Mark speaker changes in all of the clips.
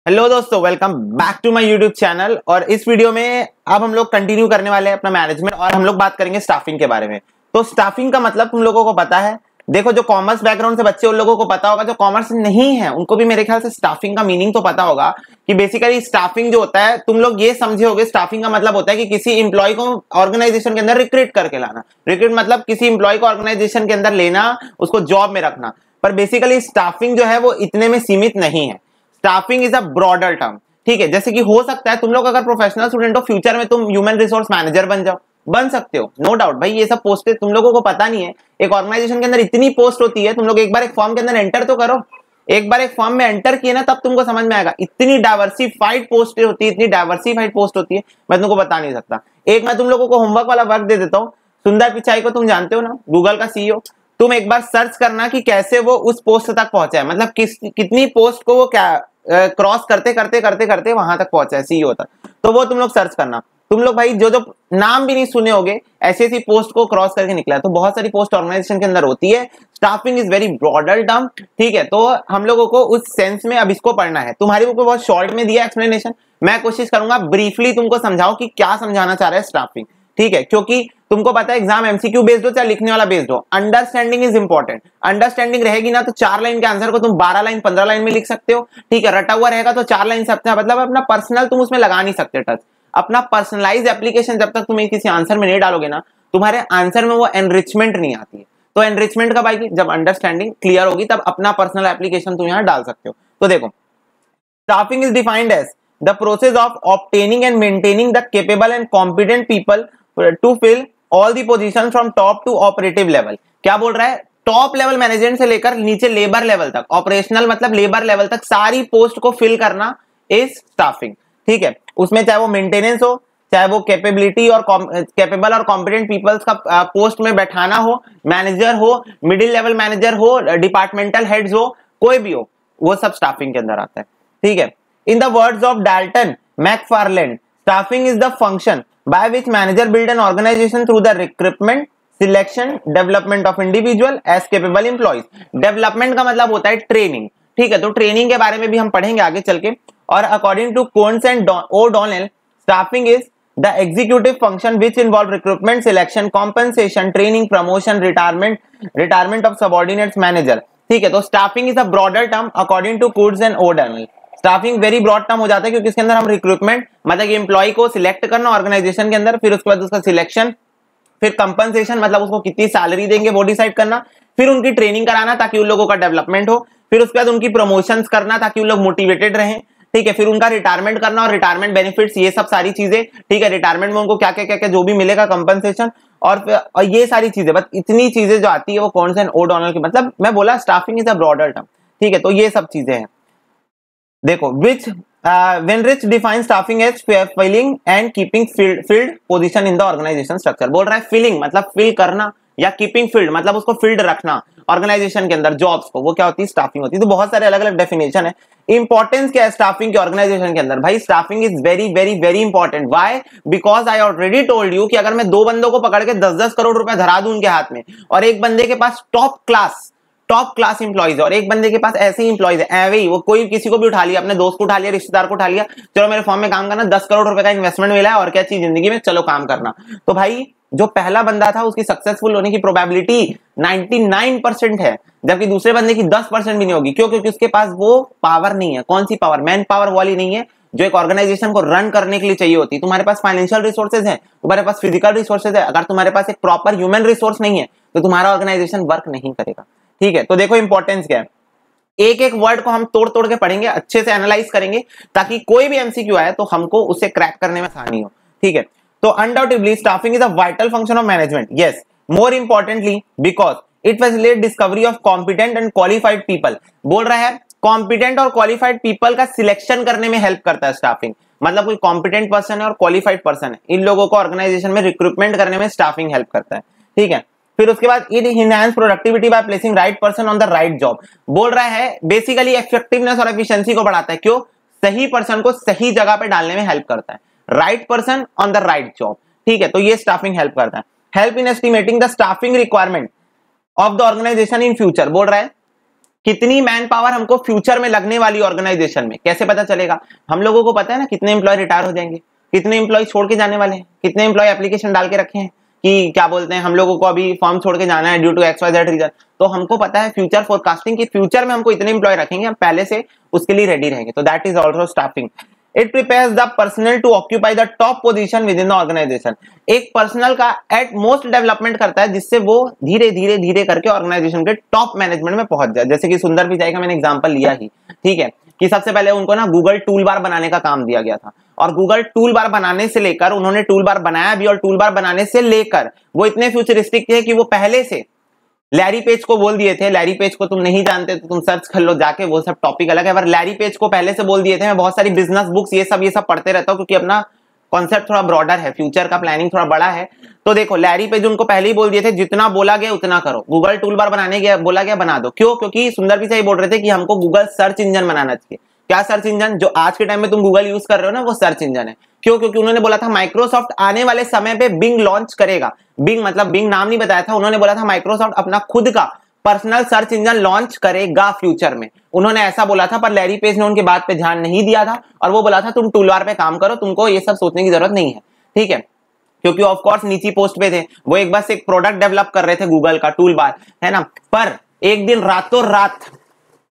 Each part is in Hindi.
Speaker 1: हेलो दोस्तों, welcome back to my YouTube channel. और इस वीडियो में अब हम लोग कंटिन्यू करने वाले हैं अपना मैनेजमेंट और हम लोग बात करेंगे स्टाफिंग के बारे में। तो स्टाफिंग का मतलब तुम लोगों को पता है। देखो, जो कॉमर्स बैकग्राउंड से बच्चे उन लोगों को पता होगा, जो कॉमर्स नहीं है उनको भी मेरे ख्याल से स्टाफिंग का मीनिंग तो पता होगा कि बेसिकली स्टाफिंग जो होता है, तुम लोग ये समझे होगे स्टाफिंग का मतलब होता है कि किसी इंप्लॉय को ऑर्गेनाइजेशन के अंदर रिक्रूट करके लाना। रिक्रूट मतलब किसी इंप्लॉय को ऑर्गेनाइजेशन के अंदर लेना, उसको जॉब में रखना। पर बेसिकली स्टाफिंग जो है वो इतने में सीमित नहीं है। Staffing is a broader term. ठीक है, जैसे कि हो सकता है तुम लोग अगर प्रोफेशनल स्टूडेंट हो, फ्यूचर में तुम ह्यूमन रिसोर्स मैनेजर बन जाओ, बन सकते हो, नो डाउट। भाई ये सब पोस्टें तुम लोगों को पता नहीं है, एक ऑर्गेनाइजेशन के अंदर इतनी पोस्ट होती है। तुम लोग एक बार एक फॉर्म के अंदर एंटर तो करो, एक बार एक फॉर्म में एंटर किए ना, तब तुमको समझ में आएगा। इतनी डाइवर्सिफाइड पोस्ट होती है, इतनी डाइवर्सिफाइड पोस्ट होती है, मैं तुमको बता नहीं सकता। एक मैं तुम लोगों को होमवर्क वाला वर्क दे देता हूँ। सुंदर पिचाई को तुम जानते हो ना, गूगल का सीईओ। तुम एक बार सर्च करना कि कैसे वो उस पोस्ट तक पहुंचा है, मतलब कितनी पोस्ट को वो क्या क्रॉस करते करते करते करते वहां तक पहुंचा है सीईओ तक। तो वो तुम लोग सर्च करना। तुम लोग भाई जो जो नाम भी नहीं सुने होगे, ऐसी ऐसी पोस्ट को क्रॉस करके निकला है। तो बहुत सारी पोस्ट ऑर्गेनाइजेशन के अंदर होती है। Staffing is very broader term. ठीक है, तो हम लोगों को उस सेंस में अब इसको पढ़ना है। तुम्हारी बुक में बहुत शॉर्ट में दिया एक्सप्लेनेशन, मैं कोशिश करूंगा ब्रीफली तुमको समझाऊं कि क्या समझाना चाह रहा है स्टाफिंग। ठीक है, क्योंकि तुमको पता है एग्जाम एमसीक्यू बेस्ड हो चाहे लिखने वाला बेस्ड हो, अंडरस्टैंडिंग इज इंपॉर्टेंट। अंडरस्टैंडिंग रहेगी ना तो 4 लाइन के आंसर को तुम 12 लाइन 15 लाइन में लिख सकते हो। ठीक है, रटा हुआ रहेगा तो 4 लाइन से अपना मतलब अपना पर्सनल तुम उसमें लगा नहीं सकते टच। अपना पर्सनलाइज एप्लीकेशन जब तक तुम किसी आंसर में नहीं डालोगे ना, तुम्हारे आंसर में वो एनरिचमेंट नहीं आती है। तो एनरिचमेंट कब आएगी? जब अंडरस्टैंडिंग क्लियर होगी, तब अपना पर्सनल एप्लीकेशन तुम यहाँ डाल सकते हो। तो देखो, staffing is defined as the process of obtaining and maintaining the capable and competent people to fill all the positions from top to operative level। क्या बोल रहा है? टॉप लेवल मैनेजमेंट से लेकर नीचे लेबर लेवल तक, ऑपरेशनल मतलब लेबर लेवल तक सारी पोस्ट को फिल करना इज स्टाफिंग। ठीक है, उसमें चाहे वो मेंटेनेंस हो, चाहे वो कैपेबिलिटी और कैपेबल और कॉम्पिटेंट पीपल्स का पोस्ट में बैठाना हो, मैनेजर हो, मिडिल लेवल मैनेजर हो, डिपार्टमेंटल हेड्स हो, कोई भी हो, वो सब स्टाफिंग के अंदर आता है। ठीक है, in the words of Dalton McFarland, staffing is the function by which manager build an organization through the recruitment, selection, development of individual as capable employees। development का मतलब होता है ट्रेनिंग। ठीक है, तो ट्रेनिंग के बारे में भी हम पढ़ेंगे आगे चल के। और according to cons and O'Donnell, staffing is the executive function which involve recruitment, selection, compensation, training, promotion, retirement of subordinates manager। ठीक है, तो staffing is a broader term according to Koontz and O'Donnell. Staffing very broad term हो जाता है क्योंकि इसके अंदर हम रिक्रूटमेंट मतलब एम्प्लॉय को सिलेक्ट करना ऑर्गेनाइजेशन के अंदर, फिर उसके बाद उसका सिलेक्शन, फिर कंपनसेशन मतलब उसको कितनी सैलरी देंगे वो डिसाइड करना, फिर उनकी ट्रेनिंग कराना ताकि उन लोगों का डेवलपमेंट हो, फिर उसके बाद उनकी प्रमोशंस करना ताकि उन लोग मोटिवेटेड रहें। ठीक है, फिर उनका रिटायरमेंट करना और रिटायरमेंट बेनिफिट्स, ये सब सारी चीजें। ठीक है, रिटायरमेंट में उनको क्या क्या क्या क्या जो भी मिलेगा कंपनसेशन और ये सारी चीजें, बस इतनी चीजें जो आती है वो कौन से ओडोनेल की, मतलब मैं बोला staffing is a broader term. ठीक है, तो ये सब चीजें हैं। देखो, which when Rich defines staffing as filling and keeping filled position in the organization structure। बोल रहा है फिलिंग मतलब फिल करना, या कीपिंग फील्ड मतलब उसको फील्ड रखना ऑर्गेनाइजेशन के अंदर जॉब्स को, वो क्या होती है? स्टाफिंग होती है। तो बहुत सारे अलग अलग डेफिनेशन है। इंपॉर्टेंस क्या है स्टाफिंग के ऑर्गेनाइजेशन के अंदर? भाई staffing is very very very important. Why? Because I already told you कि अगर मैं 2 बंदों को पकड़ के 10-10 करोड़ रुपए धरा दूं उनके हाथ में, और एक बंदे के पास टॉप क्लास इंप्लॉइज और एक बंदे के पास ऐसे ही इंप्लॉइज है, ऐसे ही वो कोई किसी को भी उठा लिया, अपने दोस्त को उठा लिया, रिश्तेदार को उठा लिया, चलो मेरे फॉर्म में काम करना, 10 करोड़ रुपए का इन्वेस्टमेंट मिला है और क्या चीज जिंदगी में, चलो काम करना। तो भाई जो पहला बंदा था उसकी सक्सेसफुल होने की प्रोबेबिलिटी 99% है, जबकि दूसरे बंदे की 10% भी नहीं होगी। क्यों? क्योंकि उसके पास वो पावर नहीं है। कौन सी पावर? मैन पावर वाली नहीं है जो एक ऑर्गेनाइजेशन को रन करने के लिए चाहिए होती है। तुम्हारे पास फाइनेंशियल रिसोर्सेज है, तुम्हारे पास फिजिकल रिसोर्सेज है, अगर तुम्हारे पास एक प्रॉपर ह्यूमन रिसोर्स नहीं है तो तुम्हारा ऑर्गेनाइजेशन वर्क नहीं करेगा। ठीक है, तो देखो इंपॉर्टेंस क्या है, एक एक वर्ड को हम तोड़ तोड़ के पढ़ेंगे, अच्छे से एनालाइज करेंगे ताकि कोई भी एमसीक्यू आए तो हमको उसे क्रैक करने में आसानी हो। ठीक है, तो undoubtedly staffing is a vital function of management. Yes, more importantly because it facilitate discovery of competent and qualified people. बोल रहा है कॉम्पिटेंट और क्वालिफाइड पीपल का सिलेक्शन करने में हेल्प करता है स्टाफिंग। मतलब कोई कॉम्पिटेंट पर्सन है और क्वालिफाइड पर्सन है, इन लोगों को ऑर्गेनाइजेशन में रिक्रूटमेंट करने में स्टाफिंग हेल्प करता है। ठीक है, फिर उसके बाद it enhance productivity by placing right person on the right job. बोल रहा है बेसिकली इफेक्टिवनेस और एफिशिएंसी को बढ़ाता है। क्यों? सही पर्सन को सही जगह पे डालने में हेल्प करता है, right person on the right job. ठीक है, तो ये स्टाफिंग हेल्प करता है। Help in estimating the staffing requirement of the organisation in future. बोल रहा है कितनी मैन पावर हमको फ्यूचर में लगने वाली ऑर्गेनाइजेशन में, कैसे पता चलेगा? हम लोगों को पता है ना कितने एम्प्लॉय रिटायर हो जाएंगे, कितने एम्प्लॉय छोड़ के जाने वाले हैं, कितने एम्प्लॉय एप्लीकेशन डाल के रखे हैं कि क्या बोलते हैं हम लोगों को अभी फॉर्म छोड़ के जाना है ड्यू टू XYZ रीजन। तो हमको पता है फ्यूचर फोरकास्टिंग की, फ्यूचर में हमको इतने एम्प्लॉय रखेंगे, हम पहले से उसके लिए रेडी रहेंगे। तो that is also staffing. It prepares the personnel to occupy the top position within the organisation. एक पर्सनल का एट मोस्ट डेवलपमेंट करता है जिससे वो धीरे धीरे धीरे करके ऑर्गेनाइजेशन के टॉप मैनेजमेंट में पहुंच जाए। जैसे कि सुंदर पिचाई का मैंने एग्जांपल लिया ही, ठीक है, कि सबसे पहले उनको ना गूगल टूल बार बनाने का काम दिया गया था, और गूगल टूल बार बनाने से लेकर उन्होंने टूल बार बनाया भी, और टूल बार बनाने से लेकर वो इतने फ्यूचरिस्टिक थे कि वो पहले से लैरी पेज को बोल दिए थे। लैरी पेज को तुम नहीं जानते तो तुम सर्च कर लो जाके, वो सब टॉपिक अलग है, पर लैरी पेज को पहले से बोल दिए थे। मैं बहुत सारी बिजनेस बुक्स ये सब पढ़ते रहता हूँ क्योंकि अपना कॉन्सेप्ट थोड़ा ब्रॉडर है, फ्यूचर का प्लानिंग थोड़ा बड़ा है। तो देखो लैरी पेज उनको पहले ही बोल दिए थे जितना बोला गया उतना करो, गूगल टूल बार बनाने गया बोला गया बना दो। क्यों? क्योंकि सुंदर पिचाई बोल रहे थे कि हमको गूगल सर्च इंजन बनाना चाहिए। क्या सर्च इंजन? जो आज के टाइम में तुम गूगल यूज कर रहे हो ना, वो सर्च इंजन है। क्यों? क्योंकि उन्होंने बोला था माइक्रोसॉफ्ट आने वाले समय पे बिंग लॉन्च करेगा। बिंग मतलब बिंग नाम नहीं बताया था, उन्होंने बोला था माइक्रोसॉफ्ट अपना खुद का पर्सनल सर्च इंजन लॉन्च करेगा फ्यूचर में, उन्होंने ऐसा बोला था। पर लैरी पेज ने उनकी बात पे ध्यान नहीं दिया था और वो बोला था तुम टूलबार पे काम करो, तुमको ये सब सोचने की जरूरत नहीं है, ठीक है, क्योंकि ऑफ कोर्स नीची पोस्ट पे थे वो, एक बस एक प्रोडक्ट डेवलप कर रहे थे गूगल का टूल बार, है ना। पर एक दिन रातों रात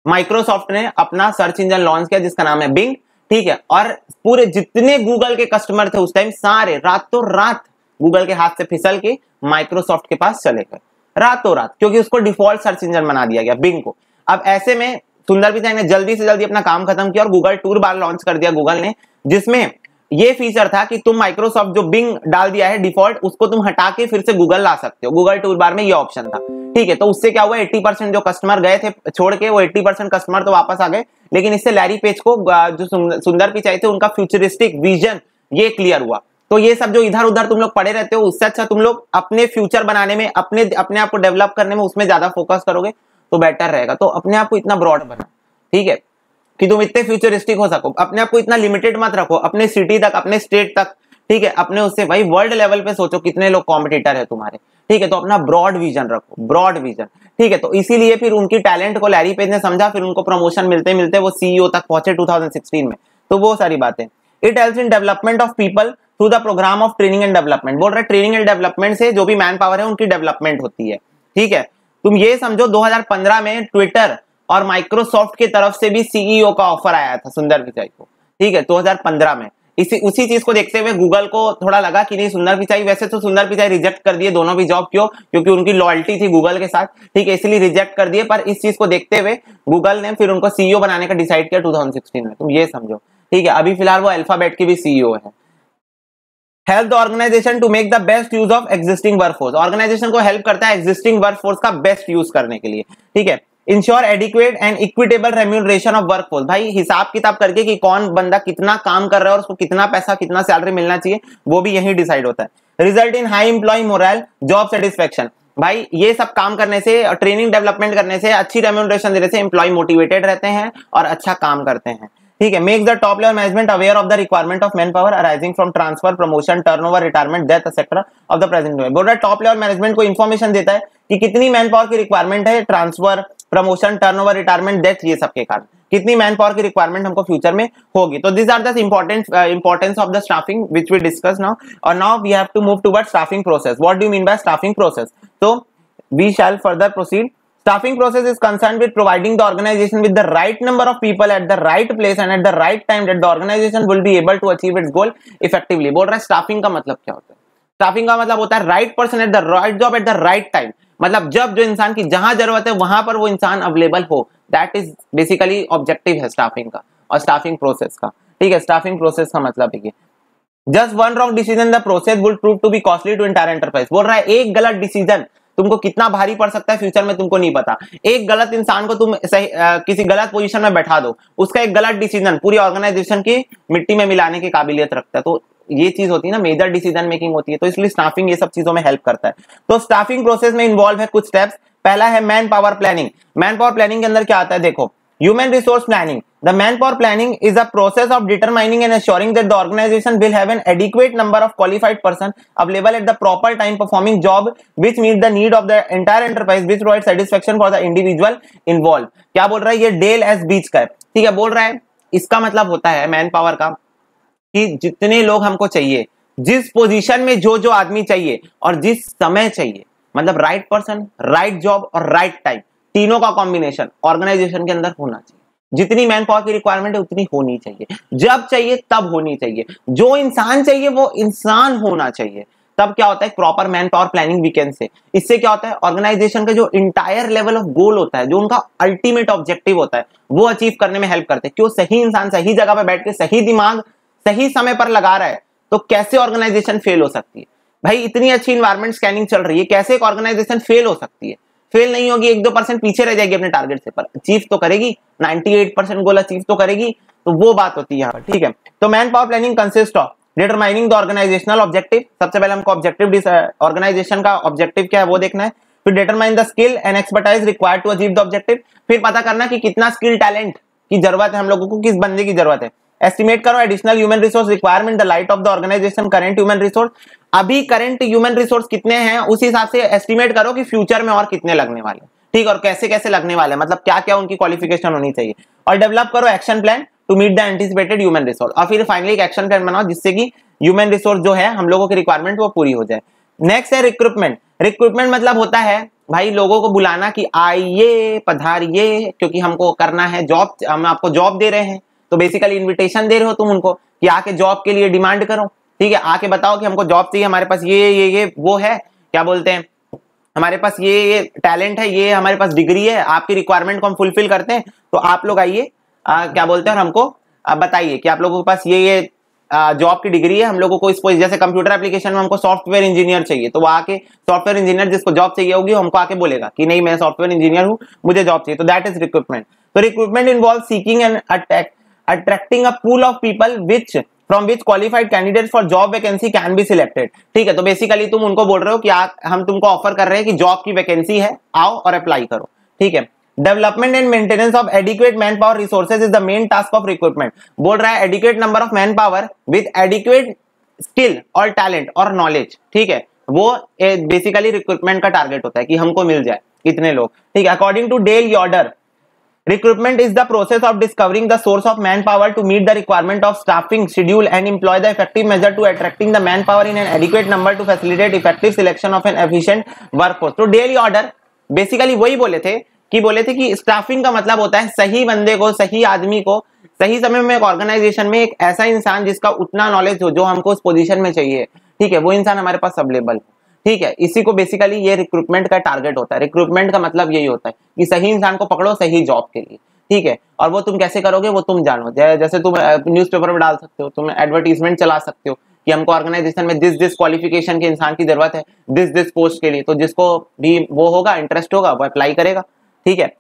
Speaker 1: माइक्रोसॉफ्ट ने अपना सर्च इंजन लॉन्च किया जिसका नाम है बिंग, ठीक है, और पूरे जितने गूगल के कस्टमर थे उस टाइम सारे रातों रात गूगल के हाथ से फिसल के माइक्रोसॉफ्ट के पास चले गए रातों रात, क्योंकि उसको डिफॉल्ट सर्च इंजन बना दिया गया बिंग को। अब ऐसे में सुंदर पिचाई ने जल्दी से जल्दी अपना काम खत्म किया और गूगल टूल बार लॉन्च कर दिया गूगल ने, जिसमें ये फीचर था कि तुम माइक्रोसॉफ्ट जो बिंग डाल दिया है डिफॉल्ट, उसको तुम हटा के फिर से गूगल ला सकते हो। गूगल टूल बार में ये ऑप्शन था, ठीक है। तो उससे क्या हुआ, 80% जो कस्टमर गए थे छोड़ के, वो 80% कस्टमर तो वापस आ गए, लेकिन इससे लैरी पेज को जो सुंदर पिचाई थे उनका फ्यूचरिस्टिक विजन ये क्लियर हुआ। तो ये सब जो इधर उधर तुम लोग पढ़े रहते हो, उससे अच्छा तुम लोग अपने फ्यूचर बनाने में, अपने आप को डेवलप करने में उसमें ज्यादा फोकस करोगे तो बेटर रहेगा। तो अपने आप को इतना ब्रॉड बना, ठीक है, कि तुम इतने फ्यूचरिस्टिक हो सको। अपने आप को इतना लिमिटेड मत रखो, अपने सिटी तक, अपने स्टेट तक, ठीक है, अपने उससे भाई वर्ल्ड लेवल पे सोचो कितने लोग कॉम्पिटिटर है तुम्हारे, ठीक है। तो अपना ब्रॉड विजन रखो, ब्रॉड विजन, ठीक है। तो इसीलिए फिर उनकी टैलेंट को लैरी पेज ने समझा, फिर उनको प्रमोशन मिलते मिलते वो CEO तक पहुंचे 2016 में। तो वो सारी बातें। It helps in development of people through the programme of training and development. बोल रहे ट्रेनिंग एंड डेवलपमेंट से जो भी मैन पावर है उनकी डेवलपमेंट होती है, ठीक है। तुम ये समझो 2015 में ट्विटर और माइक्रोसॉफ्ट की तरफ से भी CEO का ऑफर आया था सुंदर पिचाई को, ठीक है, 2015 में। उसी चीज को देखते हुए गूगल को थोड़ा लगा कि नहीं सुंदर पिचाई, वैसे तो सुंदर पिचाई रिजेक्ट कर दिए दोनों भी जॉब। क्यों? क्योंकि उनकी लॉयल्टी थी गूगल के साथ, ठीक है, इसलिए रिजेक्ट कर दिए। पर इस चीज को देखते हुए गूगल ने फिर उनको CEO बनाने का डिसाइड किया 2016 में। तुम ये समझो, ठीक है। अभी फिलहाल वो अल्फाबेट की भी CEO है। Help the organisation to make the best use of existing workforce. Organisation को हेल्प करता है एग्जिस्टिंग वर्कफोर्स का बेस्ट यूज करने के लिए, ठीक है। Ensure adequate and equitable remuneration of workforce. भाई हिसाब किताब करके कि कौन बंदा कितना काम कर रहा है और उसको कितना पैसा, कितना सैलरी मिलना चाहिए, वो भी यही डिसाइड होता है। Result in high employee morale, job satisfaction. भाई ये सब काम करने से, ट्रेनिंग डेवलपमेंट करने से, अच्छी रेम्यूनरेशन देने से एम्प्लॉय मोटिवेटेड रहते हैं और अच्छा काम करते हैं, ठीक है। Make the top level management aware of the requirement of manpower arising from transfer, promotion, turnover, retirement, death etcetera of the present day. बोल रहा है टॉप लेवल मैनेजमेंट को इंफॉर्मेशन देता है कि कितनी मैन पावर की रिक्वायरमेंट है, transfer, promotion, turnover, retirement, death, ये सब के कारण कितनी मैन पावर की रिक्वायरमेंट हमको फ्यूचर में होगी। तो this are the importance of the staffing which we discuss now. और now we have to move towards staffing process. What do you mean by staffing process? तो we shall further proceed. Staffing process is concerned with providing the organization with the right number of people at the right place and at the right time that the organization will be able to achieve its goal effectively। बोल रहा है स्टाफिंग का मतलब क्या होता है? स्टाफिंग का मतलब होता है right person at the right job at the right time. मतलब जब जो इंसान की जहां जरूरत है वहां पर वो इंसान अवेलेबल हो, दैट इज बेसिकली ऑब्जेक्टिव है स्टाफिंग का और स्टाफिंग प्रोसेस का, ठीक है। स्टाफिंग प्रोसेस का मतलब है just one wrong decision the process will prove to be costly to entire enterprise. बोल रहा है एक गलत डिसीजन तुमको कितना भारी पड़ सकता है फ्यूचर में तुमको नहीं पता। एक गलत इंसान को तुम किसी गलत पोजीशन में बैठा दो, उसका एक गलत डिसीजन पूरी ऑर्गेनाइजेशन की मिट्टी में मिलाने की काबिलियत रखता है। तो ये चीज होती है ना, मेजर डिसीजन मेकिंग होती है। तो इसलिए स्टाफिंग ये सब चीजों में हेल्प करता है। तो स्टाफिंग प्रोसेस में इन्वॉल्व है कुछ स्टेप्स। पहला है man power planning. Man power planning के अंदर क्या आता है देखो, human resource planning. The manpower planning is a process of determining and assuring that the organization will have an adequate number of qualified person available at the proper time performing job which meet the need of the entire enterprise which provide satisfaction for the individual involved. क्या बोल रहा है ये डेल एस बीच का है, ठीक है, बोल रहा है इसका मतलब होता है मैन पावर का कि जितने लोग हमको चाहिए, जिस पोजीशन में जो जो आदमी चाहिए और जिस समय चाहिए, मतलब राइट पर्सन, राइट जॉब और राइट टाइम, तीनों का कॉम्बिनेशन ऑर्गेनाइजेशन के अंदर होना चाहिए। जितनी मैन पावर की रिक्वायरमेंट है उतनी होनी चाहिए, जब चाहिए तब होनी चाहिए, जो इंसान चाहिए वो इंसान होना चाहिए। तब क्या होता है proper man power planning weekend से। इससे क्या होता है ऑर्गेनाइजेशन का जो इंटायर लेवल ऑफ गोल होता है, जो उनका अल्टीमेट ऑब्जेक्टिव होता है, वो अचीव करने में हेल्प करते हैं। क्यों? सही इंसान सही जगह पर बैठ के सही दिमाग सही समय पर लगा रहा है तो कैसे ऑर्गेनाइजेशन फेल हो सकती है? भाई इतनी अच्छी इन्वायरमेंट स्कैनिंग चल रही है, कैसे एक ऑर्गेनाइजेशन फेल हो सकती है? फेल नहीं होगी, 1-2% पीछे रह जाएगी अपने टारगेट से, पर अचीव तो करेगी, 98% गोल अचीव तो करेगी। तो वो बात होती है यहाँ पर, ठीक है। तो manpower planning consist of determining the organisational objective. सबसे पहले हमको ऑब्जेक्टिव, ऑर्गेनाइजेशन का ऑब्जेक्टिव क्या है वो देखना है। फिर determine the skill and expertise required to achieve the objective. फिर पता करना कि कितना स्किल टैलेंट की जरूरत है हम लोगों को, किस बंदे की जरूरत है। एस्टिमेट करो additional human resource requirement the light of the organisation current human resource. अभी करंट ह्यूमन रिसोर्स कितने हैं उस हिसाब से एस्टिमेट करो कि फ्यूचर में और कितने लगने वाले, ठीक, और कैसे कैसे लगने वाले, मतलब क्या क्या उनकी क्वालिफिकेशन होनी चाहिए। और डेवलप करो action plan to meet the anticipated human resource. और फिर फाइनली एक एक्शन प्लान बनाओ जिससे कि ह्यूमन रिसोर्स जो है हम लोगों की रिक्वायरमेंट वो पूरी हो जाए। नेक्स्ट है रिक्रूटमेंट। रिक्रूटमेंट मतलब होता है भाई लोगों को बुलाना कि आइए पधारिए, क्योंकि हमको करना है जॉब, हम आपको जॉब दे रहे हैं। तो बेसिकली इन्विटेशन दे रहे हो तुम उनको कि आके जॉब के लिए डिमांड करो, ठीक है, आके बताओ कि हमको जॉब चाहिए, हमारे पास ये वो है, क्या बोलते हैं, हमारे पास ये टैलेंट है, ये हमारे पास डिग्री है, आपकी रिक्वायरमेंट को हम फुलफिल करते हैं, तो आप लोग आइए, क्या बोलते हैं, और हमको बताइए कि आप लोगों के पास ये जॉब की डिग्री है, हम लोगों को इस जैसे कंप्यूटर एप्लीकेशन में हमको सॉफ्टवेयर इंजीनियर चाहिए, तो वो आके सॉफ्टवेयर इंजीनियर जिसको जॉब चाहिए होगी हमको आके बोलेगा कि नहीं मैं सॉफ्टवेयर इंजीनियर हूं, मुझे जॉब चाहिए। तो दैट इज रिक्रूटमेंट। तो recruitment involve seeking and attracting a pool of people from which qualified candidates for job vacancy can be selected। ठीक है, तो बेसिकली तुम उनको बोल रहे हो कि हम तुमको ऑफर कर रहे हैं कि जॉब की वैकेंसी है, आओ और अप्लाई करो, ठीक है। Development and maintenance of adequate man power resources is the main task of recruitment. बोल रहा है adequate number of man power with adequate skill और टैलेंट और नॉलेज, ठीक है, वो बेसिकली रिक्रूटमेंट का टारगेट होता है कि हमको मिल जाए इतने लोग, ठीक है। According to Dale Yoder, recruitment is the process of discovering the source of manpower to meet the requirement of staffing schedule and employ the effective measure to attracting the manpower in an adequate number to facilitate effective selection of an efficient workforce। तो डेली ऑर्डर बेसिकली वही बोले थे कि स्टाफिंग का मतलब होता है सही बंदे को, सही आदमी को सही समय में एक ऑर्गेनाइजेशन में एक ऐसा इंसान जिसका उतना नॉलेज हो जो हमको उस पोजीशन में चाहिए, ठीक है, वो इंसान हमारे पास अवेलेबल हो, ठीक है। इसी को बेसिकली ये रिक्रूटमेंट का टारगेट होता है। रिक्रूटमेंट का मतलब यही होता है कि सही इंसान को पकड़ो सही जॉब के लिए, ठीक है। और वो तुम कैसे करोगे वो तुम जानो, जैसे तुम न्यूज़पेपर में डाल सकते हो, तुम एडवर्टीजमेंट चला सकते हो कि हमको ऑर्गेनाइजेशन में दिस क्वालिफिकेशन के इंसान की जरूरत है, दिस पोस्ट के लिए, तो जिसको भी वो होगा इंटरेस्ट होगा वो अप्लाई करेगा, ठीक है।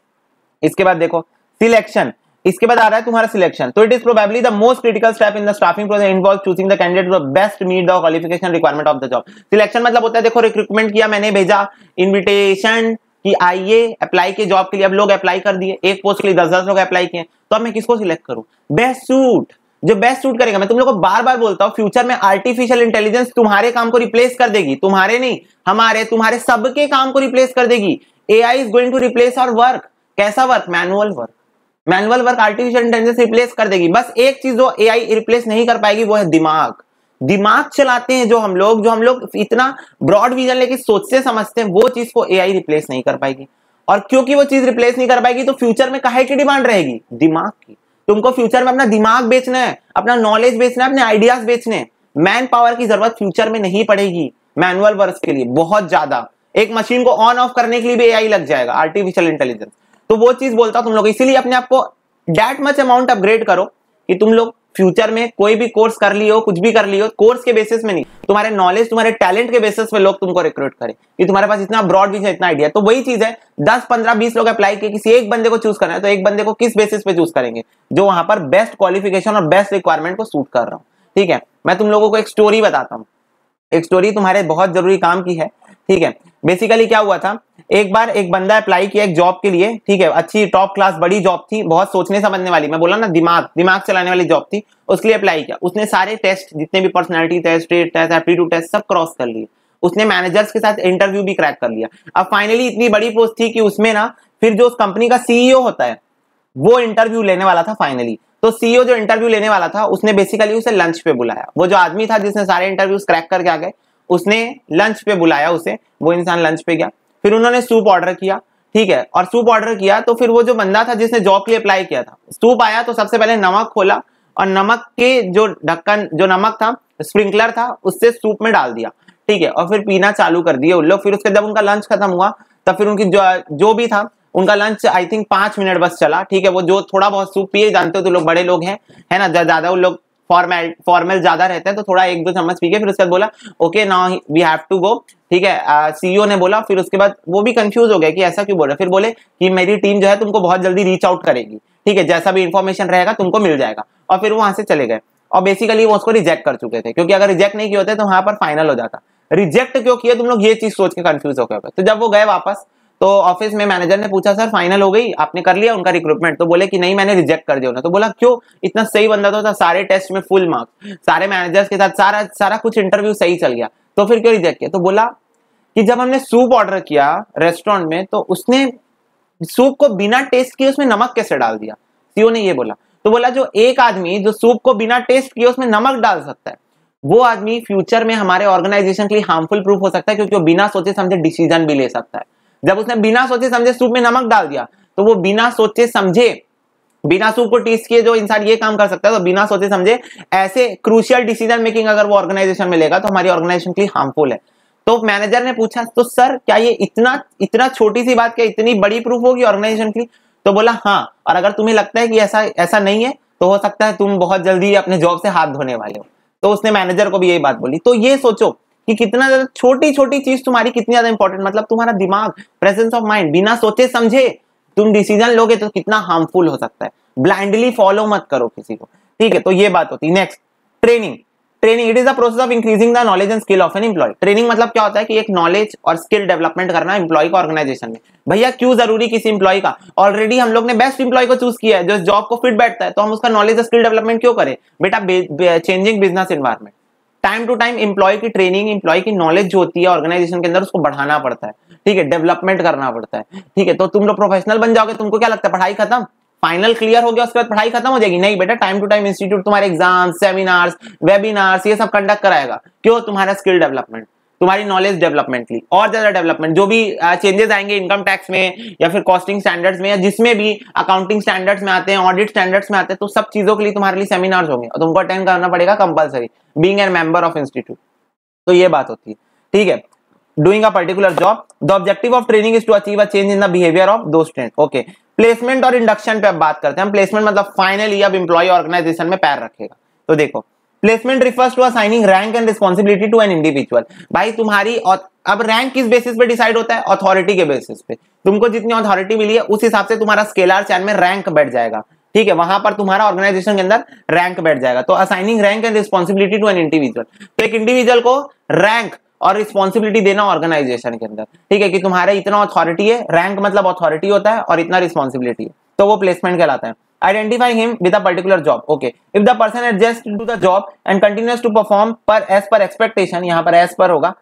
Speaker 1: इसके बाद देखो सिलेक्शन, इसके बाद आ रहा है तुम्हारा सिलेक्शन। तो it is probably the most critical step in the staffing process involve choosing the candidate who best meet the qualification requirement of the job. Selection मतलब होता है देखो रिक्रूटमेंट किया मैंने, भेजा इन्विटेशन कि आइए अप्लाई के जॉब के लिए, अब लोग अप्लाई कर दिए, एक पोस्ट के लिए 10-10 लोग अप्लाई किए, तो अब मैं किसको सिलेक्ट करूं? बेस्ट सूट, जो बेस्ट सूट करेगा। मैं तुम लोग को बार बार बोलता हूं फ्यूचर में आर्टिफिशियल इंटेलिजेंस तुम्हारे काम को रिप्लेस कर देगी, तुम्हारे नहीं हमारे, तुम्हारे सबके काम को रिप्लेस कर देगी। AI is going to replace our work. कैसा work? Manual work. Manual work artificial intelligence replace कर देगी। बस एक चीज जो एआई रिप्लेस नहीं कर पाएगी वो है दिमाग। दिमाग चलाते हैं जो हम लोग इतना ब्रॉड विजन लेके सोचते समझते हैं, वो चीज को एआई रिप्लेस नहीं कर पाएगी। और क्योंकि वो चीज रिप्लेस नहीं कर पाएगी तो फ्यूचर में काहे की डिमांड रहेगी? दिमाग की। तुमको फ्यूचर में अपना दिमाग बेचना है, अपना नॉलेज बेचना है, अपने आइडियाज बेचने हैं। मैन पावर की जरूरत फ्यूचर में नहीं पड़ेगी मैनुअल वर्क के लिए बहुत ज्यादा। एक मशीन को ऑन ऑफ करने के लिए भी एआई लग जाएगा, आर्टिफिशियल इंटेलिजेंस। तो वो चीज बोलता हूं तुम लोग, इसीलिए अपने आप को दैट मच अमाउंट अपग्रेड करो कि तुम लोग फ्यूचर में कोई भी कोर्स कर लियो, कुछ भी कर लियो, कोर्स के बेसिस में नहीं, तुम्हारे नॉलेज तुम्हारे टैलेंट के बेसिस पे लोग तुमको रिक्रूट करें कि तुम्हारे पास इतना ब्रॉड विजन, इतना आइडिया। तो वही चीज है 10, 15, 20 लोग अप्लाई किए, किसी एक बंदे को चूज करना है, तो एक बंदे को किस बेसिस पे चूज करेंगे? जो वहां पर बेस्ट क्वालिफिकेशन और बेस्ट रिक्वायरमेंट को सूट कर रहा हूं, ठीक है। मैं तुम लोगों को एक स्टोरी बताता हूं, एक स्टोरी तुम्हारे बहुत जरूरी काम की है, ठीक है। बेसिकली क्या हुआ था, एक बार एक बंदा अप्लाई किया एक जॉब के लिए, ठीक है, अच्छी टॉप क्लास बड़ी जॉब थी, बहुत सोचने समझने वाली, मैं बोला ना दिमाग चलाने वाली जॉब थी, उसके लिए अप्लाई किया। उसने सारे टेस्ट जितने भी personality test, state test, aptitude test सब क्रॉस कर लिए। उसने मैनेजर्स के साथ इंटरव्यू भी क्रैक कर लिया। अब फाइनली इतनी बड़ी पोस्ट थी कि उसमें ना फिर जो उस कंपनी का सीईओ होता है वो इंटरव्यू लेने वाला था फाइनली। तो सीईओ जो इंटरव्यू लेने वाला था उसने बेसिकली उसे लंच पे बुलाया। वो जो आदमी था जिसने सारे इंटरव्यूज क्रैक करके आ गए, उसने लंच पे बुलाया उसे, वो इंसान लंच पे गया। फिर उन्होंने सूप ऑर्डर किया, ठीक है, और सूप ऑर्डर किया तो फिर वो जो बंदा था जिसने जॉब के लिए अप्लाई किया था, सूप आया तो सबसे पहले नमक खोला और नमक के जो ढक्कन, जो नमक था स्प्रिंकलर था, उससे सूप में डाल दिया, ठीक है, और फिर पीना चालू कर दिए उन लोग। फिर उसके जब उनका लंच खत्म हुआ तब फिर उनकी जो भी था उनका लंच आई थिंक 5 मिनट बस चला, ठीक है। वो जो थोड़ा बहुत सूप पिए, जानते हो तो लोग बड़े लोग हैं, है ना, ज्यादा उन लोग फॉर्मल ज्यादा रहते हैं, तो थोड़ा 1-2 चम्मच पी के फिर उसके बाद बोला okay now we have to go, ठीक है, सीईओ ने बोला। फिर उसके बाद वो भी कंफ्यूज हो गया कि ऐसा क्यों बोल रहे। फिर बोले कि मेरी टीम जो है तुमको बहुत जल्दी रीच आउट करेगी, ठीक है, जैसा भी इंफॉर्मेशन रहेगा तुमको मिल जाएगा। और फिर वहां से चले गए और बेसिकली वो उसको रिजेक्ट कर चुके थे, क्योंकि अगर रिजेक्ट नहीं किए होते तो वहां पर फाइनल हो जाता। रिजेक्ट क्यों किए तुम लोग, ये चीज सोच के कंफ्यूज हो गए। तो जब वो गए वापस तो ऑफिस में मैनेजर ने पूछा सर फाइनल हो गई, आपने कर लिया उनका रिक्रूटमेंट? तो बोले कि नहीं मैंने रिजेक्ट कर दिया उन्हें। तो बोला क्यों, इतना सही बंदा तो था, सारे टेस्ट में फुल मार्क्स, सारे मैनेजर्स के साथ सारा कुछ इंटरव्यू सही चल गया, तो फिर क्यों रिजेक्ट किया? तो बोला कि जब हमने सूप ऑर्डर किया रेस्टोरेंट में तो उसने सूप को बिना टेस्ट किए उसमें नमक कैसे डाल दिया, सीईओ ने ये बोला। तो बोला जो एक आदमी जो सूप को बिना टेस्ट किए उसमें नमक डाल सकता है, वो आदमी फ्यूचर में हमारे ऑर्गेनाइजेशन के लिए हार्मफुल प्रूफ हो सकता है, क्योंकि वो बिना सोचे समझे डिसीजन भी ले सकता है। जब उसने बिना सोचे समझे सूप में नमक डाल दिया तो वो बिना सोचे समझे, बिना सूप को टेस्ट किए जो इंसान ये काम कर सकता है, तो बिना सोचे समझे ऐसे क्रूशियल डिसीजन मेकिंग अगर वो ऑर्गेनाइजेशन में लेगा तो हमारी ऑर्गेनाइजेशन के लिए हार्मफुल है। तो मैनेजर ने पूछा तो सर क्या ये इतना छोटी सी बात क्या इतनी बड़ी प्रूफ होगी ऑर्गेनाइजेशन की? तो बोला हाँ, और अगर तुम्हें लगता है कि ऐसा नहीं है तो हो सकता है तुम बहुत जल्दी अपने जॉब से हाथ धोने वाले हो। तो उसने मैनेजर को भी यही बात बोली। तो ये सोचो कि कितना ज्यादा छोटी छोटी चीज तुम्हारी कितनी ज्यादा इंपॉर्टेंट, मतलब तुम्हारा दिमाग, प्रेजेंस ऑफ माइंड, बिना सोचे समझे तुम डिसीजन लोगे तो कितना हार्मफुल हो सकता है। ब्लाइंडली फॉलो मत करो किसी को, ठीक है। तो ये बात होती है। Next, training. Training it is the process of increasing the knowledge and skill of an employee. Training मतलब क्या होता है कि एक नॉलेज और स्किल डेवलपमेंट करना एम्प्लॉय का ऑर्गेनाइजेशन में। भैया क्यों जरूरी किसी एम्प्लॉय का? ऑलरेडी हम लोग ने बेस्ट एम्प्लॉय को चूज किया है जो जॉब को फिट बैठता है, तो हम उसका नॉलेज और स्किल डेवलपमेंट क्यों करें? बेटा changing business environment, time to time employee की ट्रेनिंग, एम्प्लॉय की नॉलेज जो होती है ऑर्गेनाइजेशन के अंदर उसको बढ़ाना पड़ता है, ठीक है, डेवलपमेंट करना पड़ता है, ठीक है। तो तुम लोग प्रोफेशनल बन जाओगे, तुमको क्या लगता है पढ़ाई खत्म, फाइनल क्लियर हो गया उसके बाद पढ़ाई खत्म हो जाएगी? नहीं बेटा, टाइम टू टाइम इंस्टीट्यूट तुम्हारे एग्जाम, सेमिनार्स, वेबिनार्स ये सब कंडक्ट कराएगा। क्यों? तुम्हारा स्किल डेवलपमेंट, तुम्हारी नॉलेज डेवलपमेंट की और ज्यादा डेवलपमेंट, जो भी चेंजेस आएंगे इनकम टैक्स में या फिर कॉस्टिंग स्टैंडर्ड्स में या जिसमें भी अकाउंटिंग स्टैंडर्ड्स में आते हैं, ऑडिट स्टैंडर्ड्स में आते हैं, तो सब चीजों के लिए तुम्हारे लिए सेमिनार्स होंगे और तुमको अटेंड करना पड़ेगा compulsory, being a member of institute. तो ये बात होती है, ठीक है। Doing a particular job, the objective of training is to achieve a change in the behaviour of the student. Okay, placement और इंडक्शन पे अब बात करते हैं हम। प्लेसमेंट मतलब फाइनली अब एम्प्लॉय ऑर्गेनाइजेशन में पैर रखेगा। तो देखो, placement refers to assigning rank and responsibility to an individual. भाई तुम्हारी अब रैंक किस बेसिस पे डिसाइड होता है? अथॉरिटी के बेसिस पे। तुमको जितनी अथॉरिटी मिली है उस हिसाब से तुम्हारा स्केलर चैन में रैंक बैठ जाएगा, ठीक है, वहां पर तुम्हारा ऑर्गेनाइजेशन के अंदर रैंक बैठ जाएगा। तो assigning rank and responsibility to an individual, तो एक इंडिविजुअल को रैंक और रिस्पॉन्सिबिलिटी देना ऑर्गेनाइजेशन के अंदर, ठीक है, कि तुम्हारा इतना अथॉरिटी है, रैंक मतलब अथॉरिटी होता है और इतना रिस्पॉन्सिबिलिटी है, तो वो प्लेसमेंट कहलाता है। Identify him with a particular job. Okay, if the person adjust to the job and continues to perform as per expectation, यहाँ पर एज पर होगा,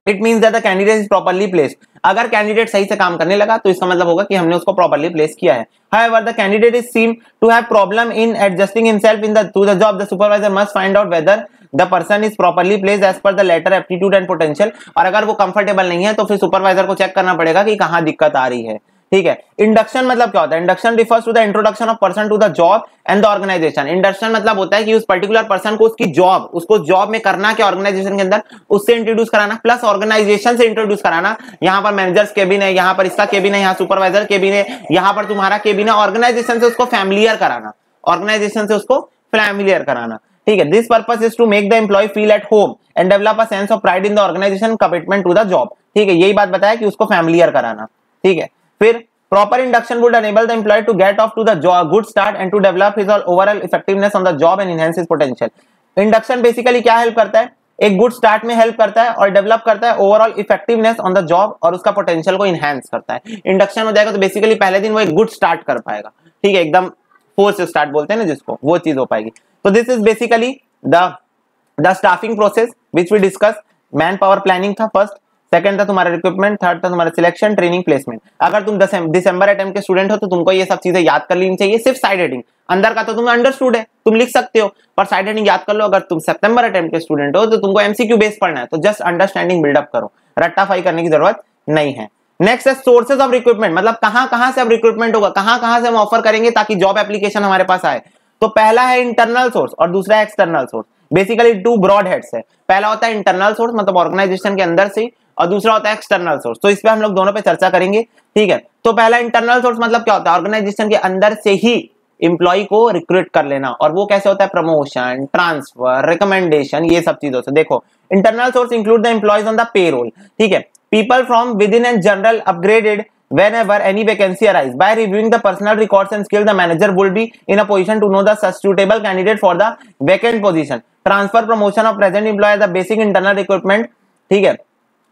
Speaker 1: it means that the candidate is properly placed. अगर कैंडिडेट सही से काम करने लगा तो इसका मतलब होगा कि हमने उसको प्रॉपर्ली प्लेस किया है। However, the candidate is seen to have problem in adjusting himself to the job. The supervisor must find out whether the person is properly placed as per the latter aptitude and potential. और अगर वो कंफर्टेबल नहीं है तो फिर सुपरवाइजर को चेक करना पड़ेगा कि कहाँ दिक्कत आ रही है, ठीक है। इंडक्शन मतलब क्या होता है? Induction refers to the introduction of person to the job and the organisation. Induction मतलब होता है कि उस पर्टिकुलर पर्सन को उसकी जॉब, उसको जॉब में करना क्या ऑर्गेनाइजेशन के अंदर, उससे इंट्रोड्यूस कराना, प्लस ऑर्गेनाइजेशन से इंट्रोड्यूस कराना। यहाँ पर मैनेजर्स केबिन है, यहाँ पर इसका केबिन है, यहाँ सुपरवाइजर केबिन है, यहाँ पर तुम्हारा केबिन है। ऑर्गेनाइजेशन से उसको फैमिलियर कराना, ऑर्गेनाइजेशन से उसको फैमिलियर कराना, ठीक है। This purpose is to make the employee feel at home and develop a sense of pride in the organisation, commitment to the job, ठीक है। यही बात बताया कि उसको फैमिलियर कराना, ठीक है। फिर proper induction would enable the employee to get off to the job good start and to develop his overall effectiveness on the job and enhance his potential. Induction basically क्या हेल्प करता है? एक गुड स्टार्ट में हेल्प करता है और डेवलप करता है overall effectiveness on the job और उसका पोटेंशियल को इनहैंस करता है। इंडक्शन हो जाएगा तो बेसिकली पहले दिन वो एक गुड स्टार्ट कर पाएगा, ठीक है, एकदम फोर्स स्टार्ट बोलते हैं ना जिसको, वो चीज हो पाएगी। तो this is basically the staffing process which we discuss. Manpower planning था फर्स्ट, सेकंड था तुम्हारा रिक्रूटमेंट, थर्ड था तुम्हारा सिलेक्शन, ट्रेनिंग, प्लेसमेंट। अगर तुम दिसंबर अटेम्प्ट के स्टूडेंट हो तो तुमको ये सब चीजें याद कर लेनी चाहिए। सिर्फ साइड हेडिंग, अंदर का तो तुम्हें अंडरस्टूड है, तुम लिख सकते हो, पर साइड हेडिंग याद कर लो। अगर तुम सितंबर अटेम्प्ट के स्टूडेंट हो तो तुमको एमसीक्यू बेस पढ़ना है, तो जस्ट अंडरस्टैंडिंग बिल्डअप करो, रट्टाफाई करने की जरूरत नहीं है। नेक्स्ट है सोर्सेज ऑफ रिक्रूटमेंट, मतलब कहां से अब रिक्रूटमेंट होगा, कहां से हम ऑफर करेंगे ताकि जॉब एप्लीकेशन हमारे पास आए। तो पहला है इंटरनल सोर्स और दूसरा है external source. Basically two broad heads है, पहला होता है इंटरनल सोर्स मतलब ऑर्गेनाइजेशन के अंदर से, और दूसरा होता है एक्सटर्नल सोर्स। तो इस पे हम लोग दोनों पे चर्चा करेंगे, ठीक है। तो पहला इंटरनल सोर्स मतलब क्या होता है, ऑर्गेनाइजेशन के अंदर से ही एम्प्लॉय को रिक्रूट कर लेना, और वो कैसे होता है, प्रमोशन, ट्रांसफर, रिकमेंडेशन, ये सब चीजों से। देखो internal source include the employees on the payroll, ठीक है, people from with in and general upgraded whenever any vacancy arise. By reviewing the personal records and skill, the manager will be in a position to know the suitable candidate for the vacant position. Transfer, promotion of present employee are the basic internal recruitment, ठीक है।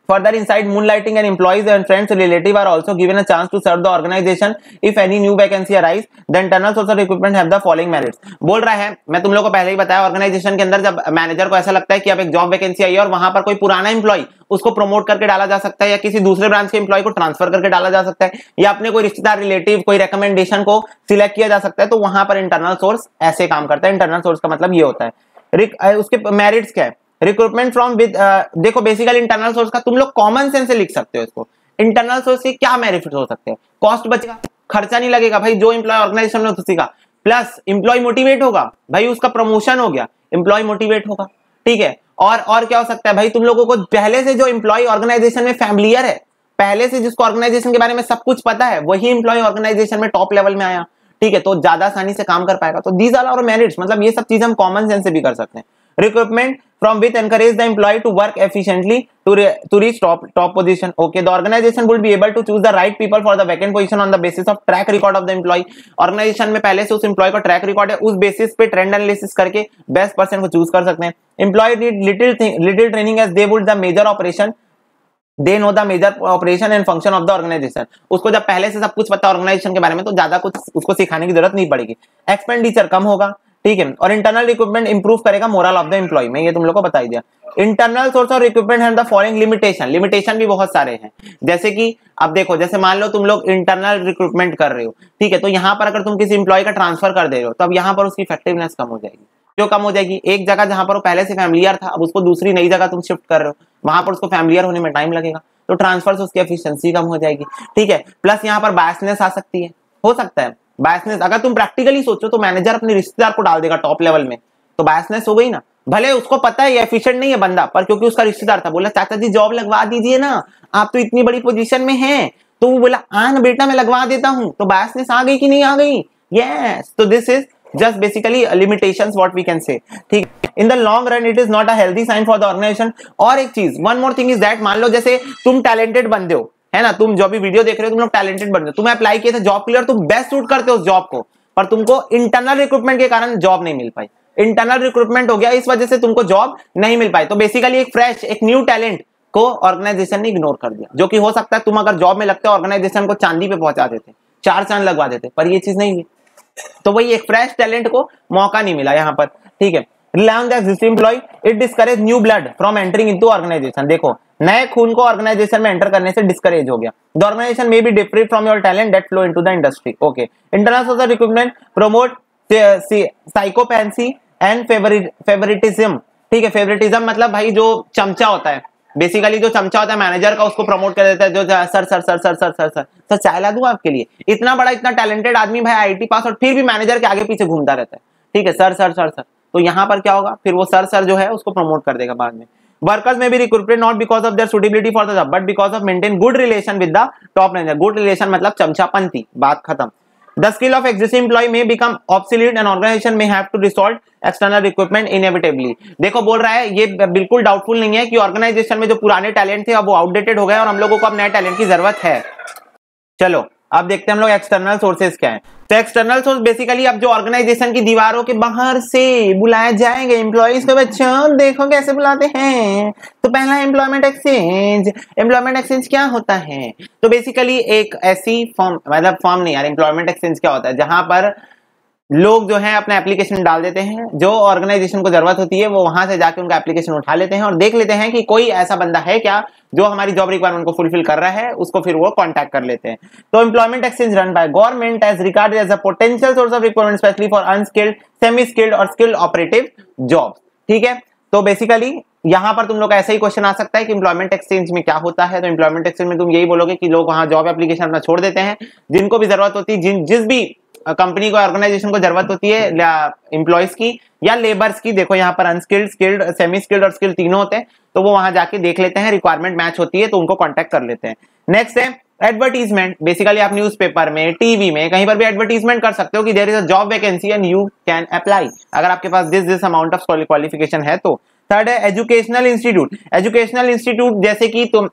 Speaker 1: Further inside moonlighting and employees and friends relative are also given a chance to serve the organization if any new vacancy arise. The internal source of recruitment have the following merits. बोल रहा है, मैं तुम लोग को पहले ही बताया, ऑर्गेनाइजेशन के अंदर जब मैनेजर को ऐसा लगता है कि अब एक जॉब वैकेंसी आई है और वहां पर कोई पुराना एम्प्लॉय, उसको प्रमोट करके डाला जा सकता है, या किसी दूसरे ब्रांच के एम्प्लॉय को ट्रांसफर करके डाला जा सकता है, या अपने कोई रिश्तेदार रिलेटिव कोई रिकमेंडेशन को सिलेक्ट किया जा सकता है, तो वहां पर इंटरनल सोर्स ऐसे काम करता है। इंटरनल सोर्स का मतलब ये होता है। उसके मेरिट्स क्या है, रिक्रूटमेंट फ्रॉम विद, देखो बेसिकली इंटरनल सोर्स का तुम लोग कॉमन सेंस से लिख सकते हो इसको। इंटरनल सोर्स से क्या बेनिफिट हो सकते हैं, कॉस्ट बचेगा, खर्चा नहीं लगेगा भाई, जो एम्प्लॉय ऑर्गेनाइजेशन में उसी का, प्लस एम्प्लॉय मोटिवेट होगा भाई, उसका प्रमोशन हो गया, एम्प्लॉय मोटिवेट होगा, ठीक है। और क्या हो सकता है भाई, तुम लोगों को पहले से जो एम्प्लॉय ऑर्गेनाइजेशन में फैमिलियर है, पहले से जिसको ऑर्गेनाइजेशन के बारे में सब कुछ पता है, वही एम्प्लॉय ऑर्गेनाइजेशन में टॉप लेवल में आया, ठीक है, तो ज्यादा आसानी से काम कर पाएगा। तो दीज आर आवर मेरिट्स, मतलब ये सब चीज हम कॉमन सेंस से भी कर सकते हैं। Recruitment from which encourage the employee to work efficiently to reach top position. Okay, the organization will be able to choose the right people for the vacant position on the basis of track record of the employee. Organization में पहले से उस employee का track record है, उस basis पे trend analysis करके best person को choose कर सकते हैं। Employee need little training as they would the major operation. They know the major operation and function of the organization. उसको जब पहले से सब कुछ पता है ऑर्गेनाइजेशन के बारे में, तो ज्यादा कुछ उसको सिखाने की जरूरत नहीं पड़ेगी। एक्सपेंडिचर कम होगा, ठीक है, और इंटरनल रिक्रूटमेंट इंप्रूव करेगा मोरल ऑफ द एम्प्लॉय में, ये तुम लोग को बता ही दिया। इंटरनल सोर्स ऑफ रिक्रूटमेंट है द फॉलोइंग लिमिटेशन भी बहुत सारे हैं, जैसे कि अब देखो, जैसे मान लो तुम लोग इंटरनल रिक्रूटमेंट कर रहे हो, ठीक है, तो यहाँ पर अगर तुम किसी एम्प्लॉय का ट्रांसफर कर दे रहे हो, तो अब यहाँ पर उसकी इफेक्टिवनेस कम हो जाएगी। क्यों कम हो जाएगी, एक जगह जहां पर वो पहले से फैमिलियर था, अब उसको दूसरी नई जगह तुम शिफ्ट कर रहे हो, वहां पर उसको फैमिलियर होने में टाइम लगेगा, तो ट्रांसफर से उसकी एफिशिएंसी कम हो जाएगी, ठीक है। प्लस यहाँ पर बायसनेस आ सकती है, हो सकता है बायसनेस, अगर तुम प्रैक्टिकली सोचो तो मैनेजर अपने रिश्तेदार को डाल देगा टॉप लेवल में, तो बायसनेस हो गई ना। भले उसको पता है ये एफिशिएंट नहीं है बंदा, पर क्योंकि उसका रिश्तेदार था, बोला चाचा जी जॉब लगवा दीजिए ना, आप तो इतनी बड़ी पोजीशन में हैं, तो वो बोला आन बेटा मैं लगवा देता हूं, तो बायसनेस आ गई कि नहीं आ गई, यस। तो this is just basically limitations what we can say, ठीक। in the long run it is not a healthy sign for the organization। और एक चीज, one more thing is that, मान लो जैसे तुम टैलेंटेड बंदे हो, है ना, तुम जो भी वीडियो देख रहे हो तुम लोग टैलेंटेड बंदे हो, तुम्हें अप्लाई किए थे जॉब के लिए और तुम बेस्ट सूट करते हो उस जॉब को, पर तुमको इंटरनल रिक्रूटमेंट के कारण जॉब नहीं मिल पाई, इंटरनल रिक्रूटमेंट हो गया, इस वजह से तुमको जॉब नहीं मिल पाई। तो बेसिकली एक फ्रेश, एक न्यू टैलेंट को ऑर्गेनाइजेशन ने इग्नोर कर दिया, जो कि हो सकता है तुम अगर जॉब में लगते हो ऑर्गेनाइजेशन को चांदी पे पहुंचा देते, 4 चांद लगवा देते, पर ये चीज नहीं हुई। तो वही एक फ्रेश टैलेंट को मौका नहीं मिला यहाँ पर, ठीक है। Rely on the existing employee, it discourage new blood from entering into organization। देखो नए खून को ऑर्गेनाइजेशन में एंटर करने से डिस्करेज हो गया। The organization may be different from your talent that flow into the industry। Okay, internal social recruitment promote psychopathy and favoritism, ठीक है। फेवरेटिज्म मतलब भाई जो चमचा होता है, बेसिकली जो चमचा होता है मैनेजर का, उसको प्रमोट कर देता है, जो sir sir sir sir sir sir sir sir चाय ला दूं आपके लिए, इतना बड़ा इतना टैलेंटेड आदमी भाई आईटी पास और फिर भी मैनेजर के आगे पीछे घूमता रहता है, ठीक है, सर सर सर सर। तो यहाँ पर क्या होगा, फिर वो सर सर जो है उसको प्रमोट कर देगा बाद में। वर्कर्स में भी recruited not because of their suitability for the job but because of maintain good relation with the top manager. Good relation मतलब चमचापंती, बात खत्म। The skill of existing employee may become obsolete and organization may have to resort external recruitment inevitably। देखो बोल रहा है, ये बिल्कुल डाउटफुल नहीं है कि ऑर्गेनाइजेशन में जो पुराने टैलेंट थे अब वो आउटडेटेड हो गए और हम लोगों को अब नए टैलेंट की जरूरत है। चलो अब देखते हैं हम लोग एक्सटर्नल सोर्सेज क्या है। तो एक्सटर्नल सोर्स बेसिकली अब जो ऑर्गेनाइजेशन की दीवारों के बाहर से बुलाए जाएंगे एम्प्लॉइज को, बच्चों देखो कैसे बुलाते हैं। तो पहला एम्प्लॉयमेंट एक्सचेंज। एम्प्लॉयमेंट एक्सचेंज क्या होता है? तो बेसिकली एक ऐसी फॉर्म, मतलब फॉर्म नहीं यार, एम्प्लॉयमेंट एक्सचेंज क्या होता है, जहां पर लोग जो है अपना एप्लीकेशन डाल देते हैं, जो ऑर्गेनाइजेशन को जरूरत होती है वो वहां से जाके उनका एप्लीकेशन उठा लेते हैं और देख लेते हैं कि कोई ऐसा बंदा है क्या जो हमारी जॉब रिक्वायरमेंट को फुलफिल कर रहा है, उसको फिर वो कांटेक्ट कर लेते हैं। तो employment exchange run by government as regarded as a potential source of requirement specially for unskilled, semi skilled और स्किल्ड ऑपरेटिव जॉब। ठीक है, तो बेसिकली यहां पर तुम लोग का ऐसा ही क्वेश्चन आ सकता है कि एम्प्लॉयमेंट एक्सचेंज में क्या होता है। तो एम्प्लॉयमेंट एक्सचेंज में तुम यही बोलोगे कि लोग वहां जॉब एप्लीकेशन अपना छोड़ देते हैं, जिनको भी जरूरत होती है, जिस भी कंपनी को, ऑर्गेनाइजेशन को जरूरत होती है एम्प्लॉयज की या लेबर्स की। देखो यहाँ पर अनस्किल्ड, स्किल्ड, सेमी स्किल्ड और स्किल्ड तीनों होते हैं, तो वो वहां जाके देख लेते हैं, रिक्वायरमेंट मैच होती है तो उनको कांटेक्ट कर लेते हैं। नेक्स्ट है एडवर्टीजमेंट। बेसिकली आप न्यूज़पेपर में, टीवी में, कहीं पर भी एडवर्टीजमेंट कर सकते हो कि there is a job vacancy and you can apply, अगर आपके पास दिस अमाउंट ऑफ क्वालिफिकेशन है तो। थर्ड है एजुकेशनल इंस्टीट्यूट। एजुकेशनल इंस्टीट्यूट जैसे कि तुम,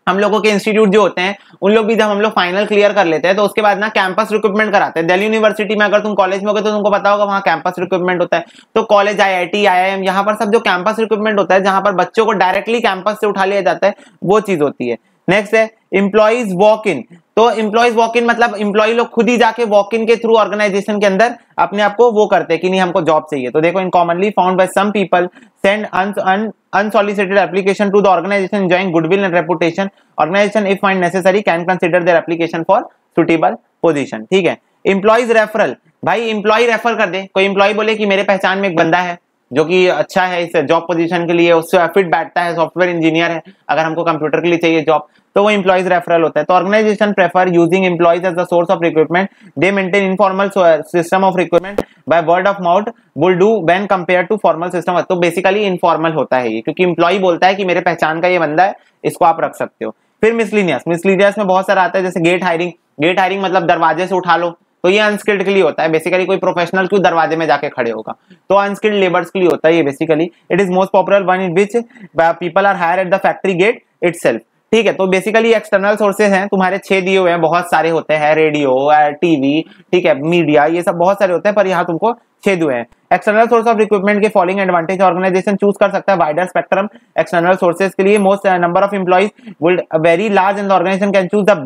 Speaker 1: हम लोगों के इंस्टीट्यूट जो होते हैं उन लोग भी जब हम लोग फाइनल क्लियर कर लेते हैं तो उसके बाद ना कैंपस रिक्रूटमेंट कराते हैं। दिल्ली यूनिवर्सिटी में अगर तुम कॉलेज में हो गए तो तुमको पता होगा वहां कैंपस रिक्रूटमेंट होता है। तो कॉलेज, आईआईटी, आईआईएम, यहाँ पर सब जो कैंपस रिक्रूटमेंट होता है, जहां पर बच्चों को डायरेक्टली कैंपस से उठा लिया जाता है, वो चीज होती है। नेक्स्ट है एम्प्लॉइज वॉक इन। तो एम्प्लॉइज वॉक इन मतलब एम्प्लॉय लोग खुद ही जाके वॉक इन के थ्रू ऑर्गेनाइजेशन के अंदर अपने आप को वो करते हैं कि नहीं हमको जॉब चाहिए। तो देखो, in commonly found by some people send unsolicited application to the organization enjoying goodwill and reputation. Organization if find necessary can consider their application for suitable position. ठीक है। एम्प्लॉइज रेफरल, भाई एम्प्लॉय रेफर कर दे। कोई एम्प्लॉय बोले कि मेरे पहचान में एक बंदा है जो कि अच्छा है इस जॉब पोजीशन के लिए, उससे फिट बैठता है, सॉफ्टवेयर इंजीनियर है, अगर हमको कंप्यूटर के लिए चाहिए जॉब, तो वो एम्प्लॉइज रेफरल होता है। तो organisation prefer using employees as the source of recruitment. They maintain informal system of recruitment by word of mouth will do when compare to formal system. तो बेसिकली इनफॉर्मल होता है ये, क्योंकि एम्प्लॉय बोलता है कि मेरे पहचान का ये बंदा है, इसको आप रख सकते हो। फिर मिसलिनियस। मिसलिनियस में बहुत सारा आता है, जैसे गेट हायरिंग। गेट हायरिंग मतलब दरवाजे से उठा लो, तो ये अनस्किल्ड के लिए होता है। बेसिकली कोई प्रोफेशनल क्यों दरवाजे में जाके खड़े होगा, तो अनस्किल्ड लेबर्स के लिए होता है ये basically. It is most popular one in which people are hire at the factory gate itself. ठीक है, तो बेसिकली एक्सटर्नल सोर्सेज हैं तुम्हारे 6 दिए हुए हैं, बहुत सारे होते हैं, रेडियो, टीवी, ठीक है, मीडिया, ये सब बहुत सारे होते हैं, पर यहाँ तुमको 6 दिए हैं। एक्सटर्नल सोर्स ऑफ रिक्रूटमेंट के फॉलोइंग एडवांटेज ऑर्गेनाइजेशन चूज कर सकता है वाइडर स्पेक्ट्रम एक्सटर्नल सोर्सेज के लिए। Most number of employees will very large and the organisation can choose the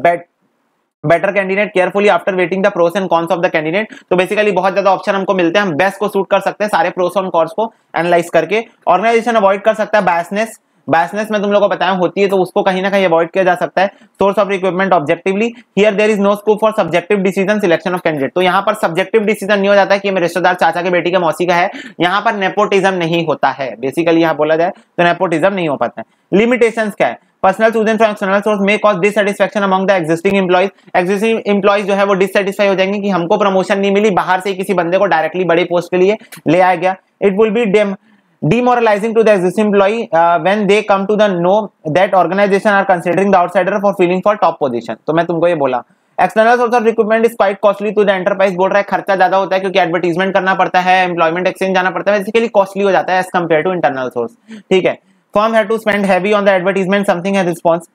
Speaker 1: better candidate carefully after weighting the pros and cons of the candidate. तो बेसिकली बहुत ज्यादा ऑप्शन हमको मिलते हैं, हम बेस्ट को सूट कर सकते हैं सारे प्रोस और कॉन्स को एनालाइज करके। ऑर्गेनाइजेशन अवॉइड कर सकता है बायसनेस। बायसनेस में तुम लोगों को बताया होती है, तो उसको कहीं ना कहीं अवॉइड किया जा सकता है। Source of recruitment objectively. Here there is no scope for subjective decision selection of candidate. तो यहाँ पर सब्जेक्टिव डिसीजन नहीं हो जाता है कि मेरे रिश्तेदार चाचा के बेटी का मौसी का है, यहाँ पर नेपोटिज्म नहीं होता है। बेसिकली यहाँ बोला जाए तो नेपोटिज्म नहीं हो पाता है। लिमिटेशंस क्या है? Personal chosen from external source may cause dissatisfaction among the existing employees. Existing employees जो है वो डिससैटिस्फाई हो जाएंगे कि हमको प्रमोशन नहीं मिली, बाहर से किसी बंदे को डायरेक्टली बड़े पोस्ट के लिए ले आया गया। It will be demoralizing to the existing employee when they come to the know that organization are considering the outsider for filling for top position। तो मैं तुमको ये बोला, external source of recruitment is quite costly to the enterprise. बोल रहा है खर्चा ज्यादा होता है क्योंकि एडवर्टीजमेंट करना पड़ता है, एम्प्लॉयमेंट एक्सचेंज जाना पड़ता है, बेसिकली कॉस्टली हो जाता है as compare to internal source. ठीक है, firm have to spend heavy on the advertisement, something has response.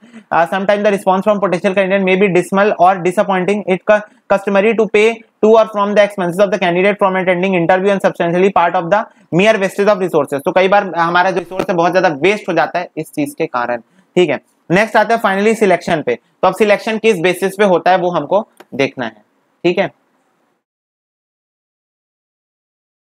Speaker 1: Sometimes the response from potential candidate may be dismal or disappointing. It customary to pay to or from the expenses of the candidate from attending interview and substantially part of the mere wastage of resources। तो कई बार हमारा जो रिसोर्स है बहुत ज्यादा वेस्ट हो जाता है इस चीज के कारण। ठीक है, नेक्स्ट आता है फाइनली सिलेक्शन पे। तो अब सिलेक्शन किस बेसिस पे होता है वो हमको देखना है। ठीक है,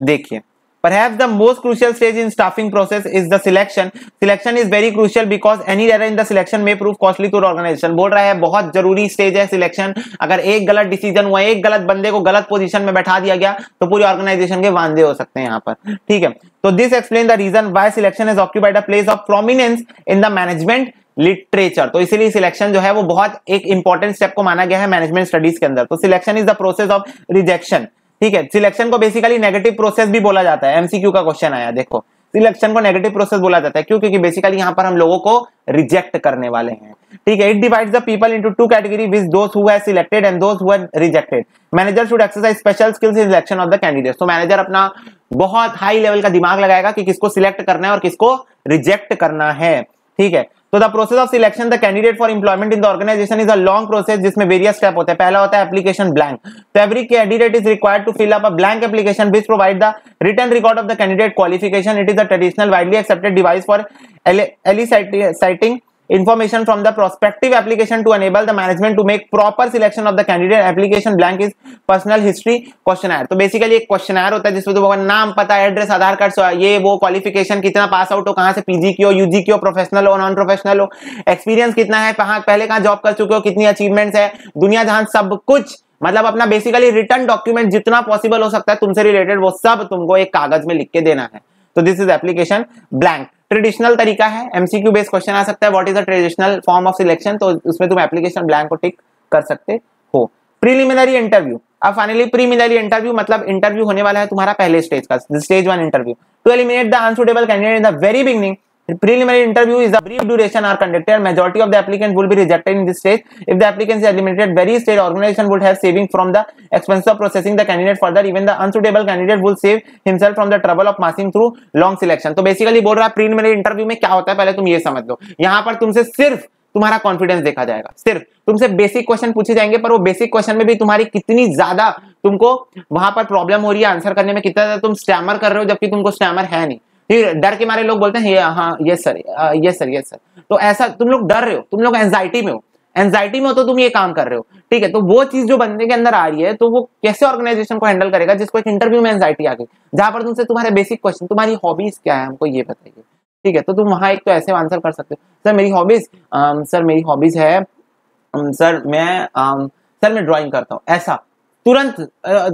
Speaker 1: देखिए, perhaps the most crucial stage in staffing process is the selection. Selection is very crucial because any error in the selection may prove costly to the organization। बोल रहा है बहुत जरूरी स्टेज है सिलेक्शन। अगर एक गलत डिसीजन हुआ, एक गलत बंदे को गलत पोजीशन में बैठा दिया गया, तो पूरी ऑर्गेनाइजेशन के वांदे हो सकते हैं यहाँ पर। ठीक है, तो this explain the reason why selection is occupied a place of prominence in the management literature. तो इसीलिए सिलेक्शन जो है वो बहुत एक इंपॉर्टेंट स्टेप को माना गया है मैनेजमेंट स्टडीज के अंदर। तो selection is the process of rejection. ठीक है, सिलेक्शन को बेसिकली नेगेटिव प्रोसेस भी बोला जाता है। एमसीक्यू का क्वेश्चन आया, देखो सिलेक्शन को नेगेटिव प्रोसेस बोला जाता है क्यों? क्योंकि बेसिकली यहाँ पर हम लोगों को रिजेक्ट करने वाले हैं। ठीक है, it divides the people into 2 category which those who have selected and those who have rejected. Manager should exercise special skills in selection of the candidates. तो मैनेजर अपना बहुत हाई लेवल का दिमाग लगाएगा कि किसको सिलेक्ट करना है और किसको रिजेक्ट करना है। ठीक है, तो the process of selection the candidate for employment in the organisation is a long process जिसमें वेरियस स्टेप होते हैं। पहला होता है एप्लीकेशन ब्लैंक। तो every candidate is required to fill up a blank application which provide the written record of the candidate qualification. It is a traditional widely accepted device for eliciting information from the prospective application to enable the management to make proper selection of the candidate. Application blank is personal history questionnaire। तो बेसिकली एक क्वेश्चनर होता है जिसमें तुम्हारा नाम, पता, एड्रेस, आधार कार्ड, ये वो, क्वालिफिकेशन कितना, पास आउट हो, कहां से, पीजी की हो, यूजी की हो, प्रोफेशनल हो, नॉन प्रोफेशनल हो, एक्सपीरियंस कितना है, पहले कहां जॉब कर चुके हो, कितनी अचीवमेंट्स है, दुनिया जहां, सब कुछ, मतलब अपना बेसिकली रिटर्न डॉक्यूमेंट जितना पॉसिबल हो सकता है तुमसे रिलेटेड वो सब तुमको एक कागज में लिख के देना है। तो this is application blank. Traditional तरीका है, एमसीक्यू बेस्ड क्वेश्चन आ सकता है, what is the traditional form of selection, तो उसमें तुम एप्लीकेशन ब्लैंक को टिक कर सकते हो। Preliminary interview. अब फाइनली प्रीलिमिनरी इंटरव्यू मतलब इंटरव्यू होने वाला है तुम्हारा पहले स्टेज का, stage 1 interview. To eliminate the unsuitable candidate in the very beginning, preliminary interview is a brief duration are conducted. Majority of the applicants will be rejected in this stage. If the applicant is eliminated very stage, organization would have saving from the expense of processing the candidate further. Even the unsuitable candidate will save himself from the trouble of passing through long selection. तो बेसिकली बोल रहा है प्रीलिमिनरी इंटरव्यू में क्या होता है पहले तुम ये समझ लो। यहाँ पर तुमसे सिर्फ तुम्हारा कॉन्फिडेंस देखा जाएगा, सिर्फ तुमसे बेसिक क्वेश्चन पूछे जाएंगे, पर वो बेसिक क्वेश्चन में भी तुम्हारी कितनी ज्यादा तुमको वहां पर प्रॉब्लम हो रही है आंसर करने में, कितना ज्यादा तुम स्टैमर कर रहे हो जबकि तुमको स्टैमर है नहीं। फिर डर के मारे लोग बोलते हैं हाँ yes sir, yes sir, yes sir. तो ऐसा तुम लोग डर रहे हो, तुम लोग एंजाइटी में हो, एंजाइटी में हो तो तुम ये काम कर रहे हो, ठीक है। तो वो चीज जो बंदे के अंदर आ रही है तो वो कैसे ऑर्गेनाइजेशन को हैंडल करेगा जिसको एक इंटरव्यू में एंजाइटी आ गई, जहां पर तुमसे तुम्हारे बेसिक क्वेश्चन, तुम्हारी हॉबीज क्या है हमको ये बताइए, ठीक है। तो तुम वहां एक तो ऐसे आंसर कर सकते हो, सर मेरी हॉबीज, सर मेरी हॉबीज है सर मैं ड्रॉइंग करता हूँ, ऐसा तुरंत